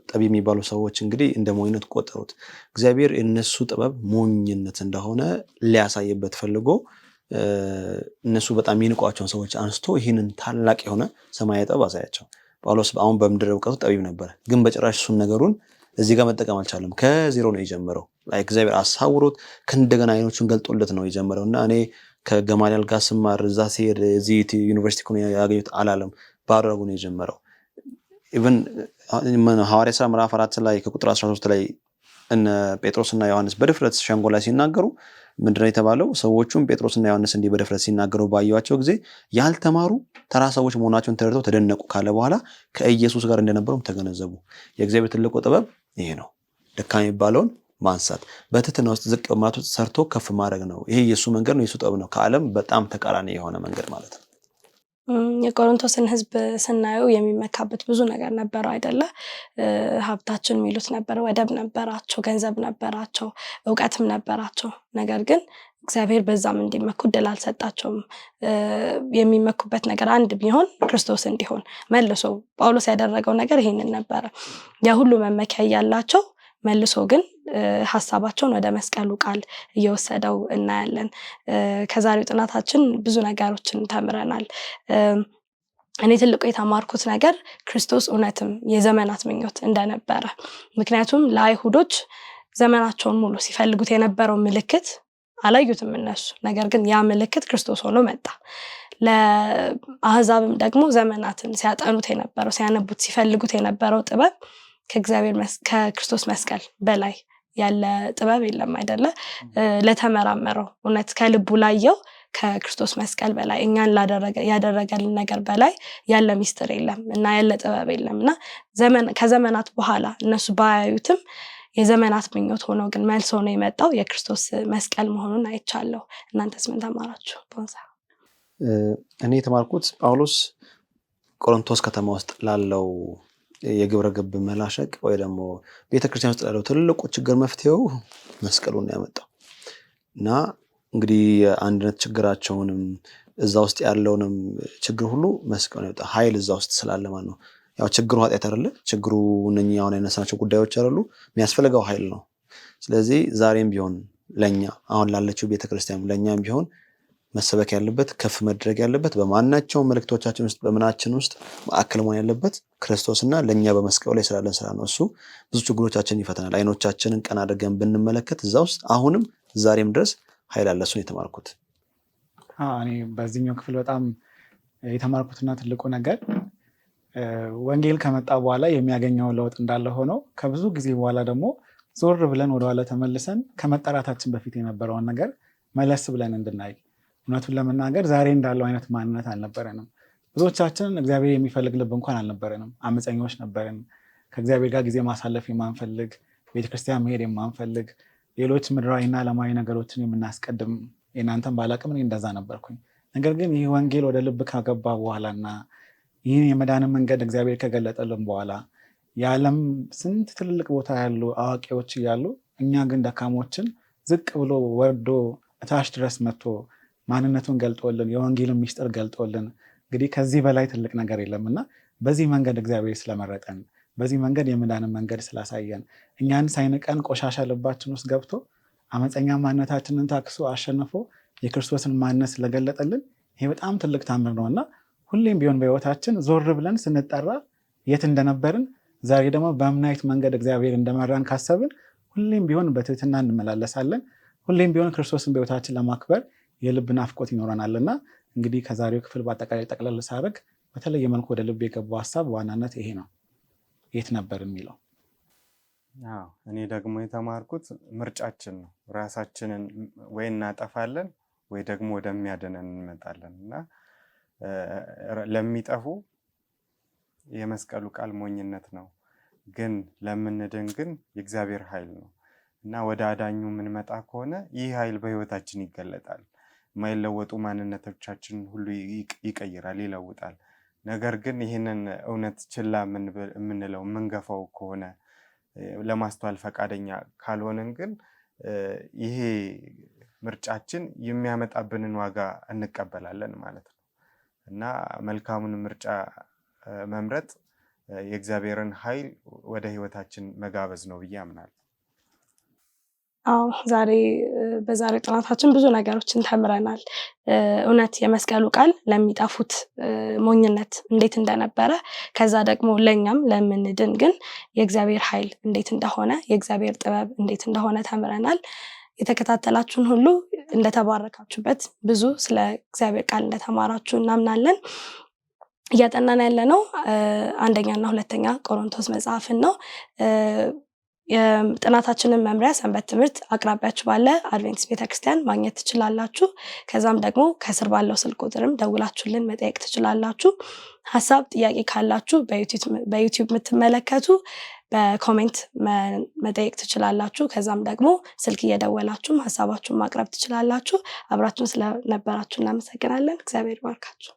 ጠቢብ የሚባሉ ሰዎች እንግዲህ እንደ ሞኝነት ቆጠሩት። እግዚአብሔር የነሱ ጥበብ ሞኝነት እንደሆነ ሊያሳይበት ፈልጎ እነሱ በጣም የሚንቋቸውን ሰዎች አንስቶ ይህንን ታላቅ የሆነ ሰማያዊ ጥበብ አሳያቸው። ጳውሎስ አሁን በምድር እውቀቱ ጠቢብ ነበር፣ ግን በጭራሽ እሱን ነገሩን እዚህ ጋር መጠቀም አልቻለም። ከዜሮ ነው የጀመረው። እግዚአብሔር አሳውሮት ከእንደገና አይኖቹን ገልጦለት ነው የጀመረው። እና እኔ ከገማሊያል ጋር ስማር እዛ ሲሄድ እዚህ ዩኒቨርሲቲ ያገኙት አላለም፣ ባረጉ ነው የጀመረው። ኢቨን ሐዋርያት ሥራ ምዕራፍ 4 ላይ ከቁጥር 13 ላይ እነ ጴጥሮስና ዮሐንስ በድፍረት ሸንጎ ላይ ሲናገሩ ምንድነው የተባለው? ሰዎቹም ጴጥሮስና ዮሐንስ እንዲህ በድፍረት ሲናገሩ ባዩዋቸው ጊዜ ያልተማሩ ተራ ሰዎች መሆናቸውን ተረድተው ተደነቁ ካለ በኋላ ከኢየሱስ ጋር እንደነበሩም ተገነዘቡ። የእግዚአብሔር ትልቁ ጥበብ ይሄ ነው። ደካማ የሚባለውን ማንሳት፣ በትህትና ውስጥ ዝቅ በማለት ሰርቶ ከፍ ማድረግ ነው። ይሄ የሱ መንገድ ነው፣ የሱ ጥበብ ነው። ከዓለም በጣም ተቃራኒ የሆነ መንገድ ማለት ነው። የቆሮንቶስን ሕዝብ ስናየው የሚመካበት ብዙ ነገር ነበረው አይደለ? ሀብታችን የሚሉት ነበር፣ ወደብ ነበራቸው፣ ገንዘብ ነበራቸው፣ እውቀትም ነበራቸው። ነገር ግን እግዚአብሔር በዛም እንዲመኩ እድል አልሰጣቸውም። የሚመኩበት ነገር አንድ ቢሆን ክርስቶስ እንዲሆን መልሶ ጳውሎስ ያደረገው ነገር ይሄንን ነበረ። የሁሉ መመኪያ እያላቸው መልሶ ግን ሐሳባቸውን ወደ መስቀሉ ቃል እየወሰደው እናያለን። ከዛሬው ጥናታችን ብዙ ነገሮችን ተምረናል። እኔ ትልቁ የተማርኩት ነገር ክርስቶስ እውነትም የዘመናት ምኞት እንደነበረ። ምክንያቱም ለአይሁዶች ዘመናቸውን ሙሉ ሲፈልጉት የነበረው ምልክት አላዩትም እነሱ። ነገር ግን ያ ምልክት ክርስቶስ ሆኖ መጣ። ለአሕዛብም ደግሞ ዘመናትን ሲያጠኑት የነበረው ሲያነቡት ሲፈልጉት የነበረው ጥበብ ከክርስቶስ መስቀል በላይ ያለ ጥበብ የለም አይደለ? ለተመራመረው እውነት ከልቡ ላየው ከክርስቶስ መስቀል በላይ እኛን ያደረገልን ነገር በላይ ያለ ሚስጥር የለም እና ያለ ጥበብ የለም። እና ከዘመናት በኋላ እነሱ ባያዩትም የዘመናት ምኞት ሆኖ ግን መልሶ ነው የመጣው የክርስቶስ መስቀል መሆኑን አይቻለሁ። እናንተስ ምን ተማራችሁ? ቦንሳ እኔ የተማርኩት ጳውሎስ ቆሮንቶስ ከተማ ውስጥ ላለው የግብረ ገብ መላሸቅ ወይ ደግሞ ቤተክርስቲያን ውስጥ ላለው ትልቁ ችግር መፍትሄው መስቀሉን ያመጣው እና እንግዲህ አንድነት ችግራቸውንም እዛ ውስጥ ያለውንም ችግር ሁሉ መስቀሉን ያመጣ ኃይል እዛ ውስጥ ስላለ ማለት ነው። ያው ችግሩ ኃጢአት አይደለ፣ ችግሩ እነኚህ አሁን ያነሳናቸው ጉዳዮች አይደሉ፣ የሚያስፈልገው ኃይል ነው። ስለዚህ ዛሬም ቢሆን ለኛ አሁን ላለችው ቤተክርስቲያን ለኛም ቢሆን መሰበክ ያለበት ከፍ መድረግ ያለበት በማናቸው መልእክቶቻችን ውስጥ በምናችን ውስጥ ማዕከል መሆን ያለበት ክርስቶስና ለኛ በመስቀሉ ላይ ስላለን ስራ ነው። እሱ ብዙ ችግሮቻችንን ይፈተናል። አይኖቻችንን ቀና አድርገን ብንመለከት እዛ ውስጥ አሁንም ዛሬም ድረስ ኃይል አለ። እሱን የተማርኩት እኔ በዚህኛው ክፍል በጣም የተማርኩትና ትልቁ ነገር ወንጌል ከመጣ በኋላ የሚያገኘው ለውጥ እንዳለ ሆኖ ከብዙ ጊዜ በኋላ ደግሞ ዞር ብለን ወደኋላ ተመልሰን ከመጠራታችን በፊት የነበረውን ነገር መለስ ብለን እንድናይ። እውነቱን ለመናገር ዛሬ እንዳለው አይነት ማንነት አልነበረንም። ብዙዎቻችን እግዚአብሔር የሚፈልግ ልብ እንኳን አልነበረንም። አመፀኞች ነበርን። ከእግዚአብሔር ጋር ጊዜ ማሳለፍ የማንፈልግ፣ ቤተክርስቲያን መሄድ የማንፈልግ፣ ሌሎች ምድራዊና ዓለማዊ ነገሮችን የምናስቀድም፣ የእናንተን ባላቅም እኔ እንደዛ ነበርኩኝ። ነገር ግን ይህ ወንጌል ወደ ልብ ካገባ በኋላና ይህን የመዳንን መንገድ እግዚአብሔር ከገለጠልን በኋላ የዓለም ስንት ትልልቅ ቦታ ያሉ አዋቂዎች እያሉ እኛ ግን ደካሞችን ዝቅ ብሎ ወርዶ እታች ድረስ መጥቶ ማንነቱን ገልጦልን የወንጌልን ሚስጥር ገልጦልን እንግዲህ ከዚህ በላይ ትልቅ ነገር የለም እና በዚህ መንገድ እግዚአብሔር ስለመረጠን በዚህ መንገድ የመዳንን መንገድ ስላሳየን እኛን ሳይንቀን ቆሻሻ ልባችን ውስጥ ገብቶ አመፀኛ ማንነታችንን ታክሶ አሸንፎ የክርስቶስን ማንነት ስለገለጠልን ይሄ በጣም ትልቅ ታምር ነው እና ሁሌም ቢሆን በህይወታችን ዞር ብለን ስንጠራ የት እንደነበርን ዛሬ ደግሞ በምን አይነት መንገድ እግዚአብሔር እንደመራን ካሰብን ሁሌም ቢሆን በትህትና እንመላለሳለን። ሁሌም ቢሆን ክርስቶስን በህይወታችን ለማክበር የልብ ናፍቆት ይኖረናልና እንግዲህ ከዛሬው ክፍል በአጠቃላይ ጠቅለል ሳደርግ በተለየ መልኩ ወደ ልብ የገባው ሀሳብ ዋናነት ይሄ ነው፣ የት ነበር የሚለው። እኔ ደግሞ የተማርኩት ምርጫችን ነው። ራሳችንን ወይ እናጠፋለን ወይ ደግሞ ወደሚያድነን እንመጣለን እና ለሚጠፉ የመስቀሉ ቃል ሞኝነት ነው፣ ግን ለምንድን ግን የእግዚአብሔር ኃይል ነው እና ወደ አዳኙ የምንመጣ ከሆነ ይህ ኃይል በህይወታችን ይገለጣል። የማይለወጡ ማንነቶቻችን ሁሉ ይቀይራል፣ ይለውጣል። ነገር ግን ይህንን እውነት ችላ የምንለው የምንገፋው ከሆነ ለማስተዋል ፈቃደኛ ካልሆንን ግን ይሄ ምርጫችን የሚያመጣብንን ዋጋ እንቀበላለን ማለት ነው እና መልካሙን ምርጫ መምረጥ የእግዚአብሔርን ኃይል ወደ ህይወታችን መጋበዝ ነው ብዬ አምናለሁ። ዛሬ በዛሬው ጥናታችን ብዙ ነገሮችን ተምረናል። እውነት የመስቀሉ ቃል ለሚጠፉት ሞኝነት እንዴት እንደነበረ፣ ከዛ ደግሞ ለኛም ለምንድን ግን የእግዚአብሔር ኃይል እንዴት እንደሆነ፣ የእግዚአብሔር ጥበብ እንዴት እንደሆነ ተምረናል። የተከታተላችሁን ሁሉ እንደተባረካችሁበት፣ ብዙ ስለ እግዚአብሔር ቃል እንደተማራችሁ እናምናለን። እያጠናን ያለነው አንደኛና ሁለተኛ ቆሮንቶስ መጽሐፍን ነው። የጥናታችንን መምሪያ ሰንበት ትምህርት አቅራቢያችሁ ባለ አድቬንቲስት ቤተክርስቲያን ማግኘት ትችላላችሁ። ከዛም ደግሞ ከስር ባለው ስልክ ቁጥርም ደውላችሁልን መጠየቅ ትችላላችሁ። ሀሳብ ጥያቄ ካላችሁ በዩቲዩብ የምትመለከቱ በኮሜንት መጠየቅ ትችላላችሁ። ከዛም ደግሞ ስልክ እየደወላችሁም ሀሳባችሁን ማቅረብ ትችላላችሁ። አብራችሁን ስለነበራችሁ እናመሰግናለን። እግዚአብሔር ይባርካችሁ።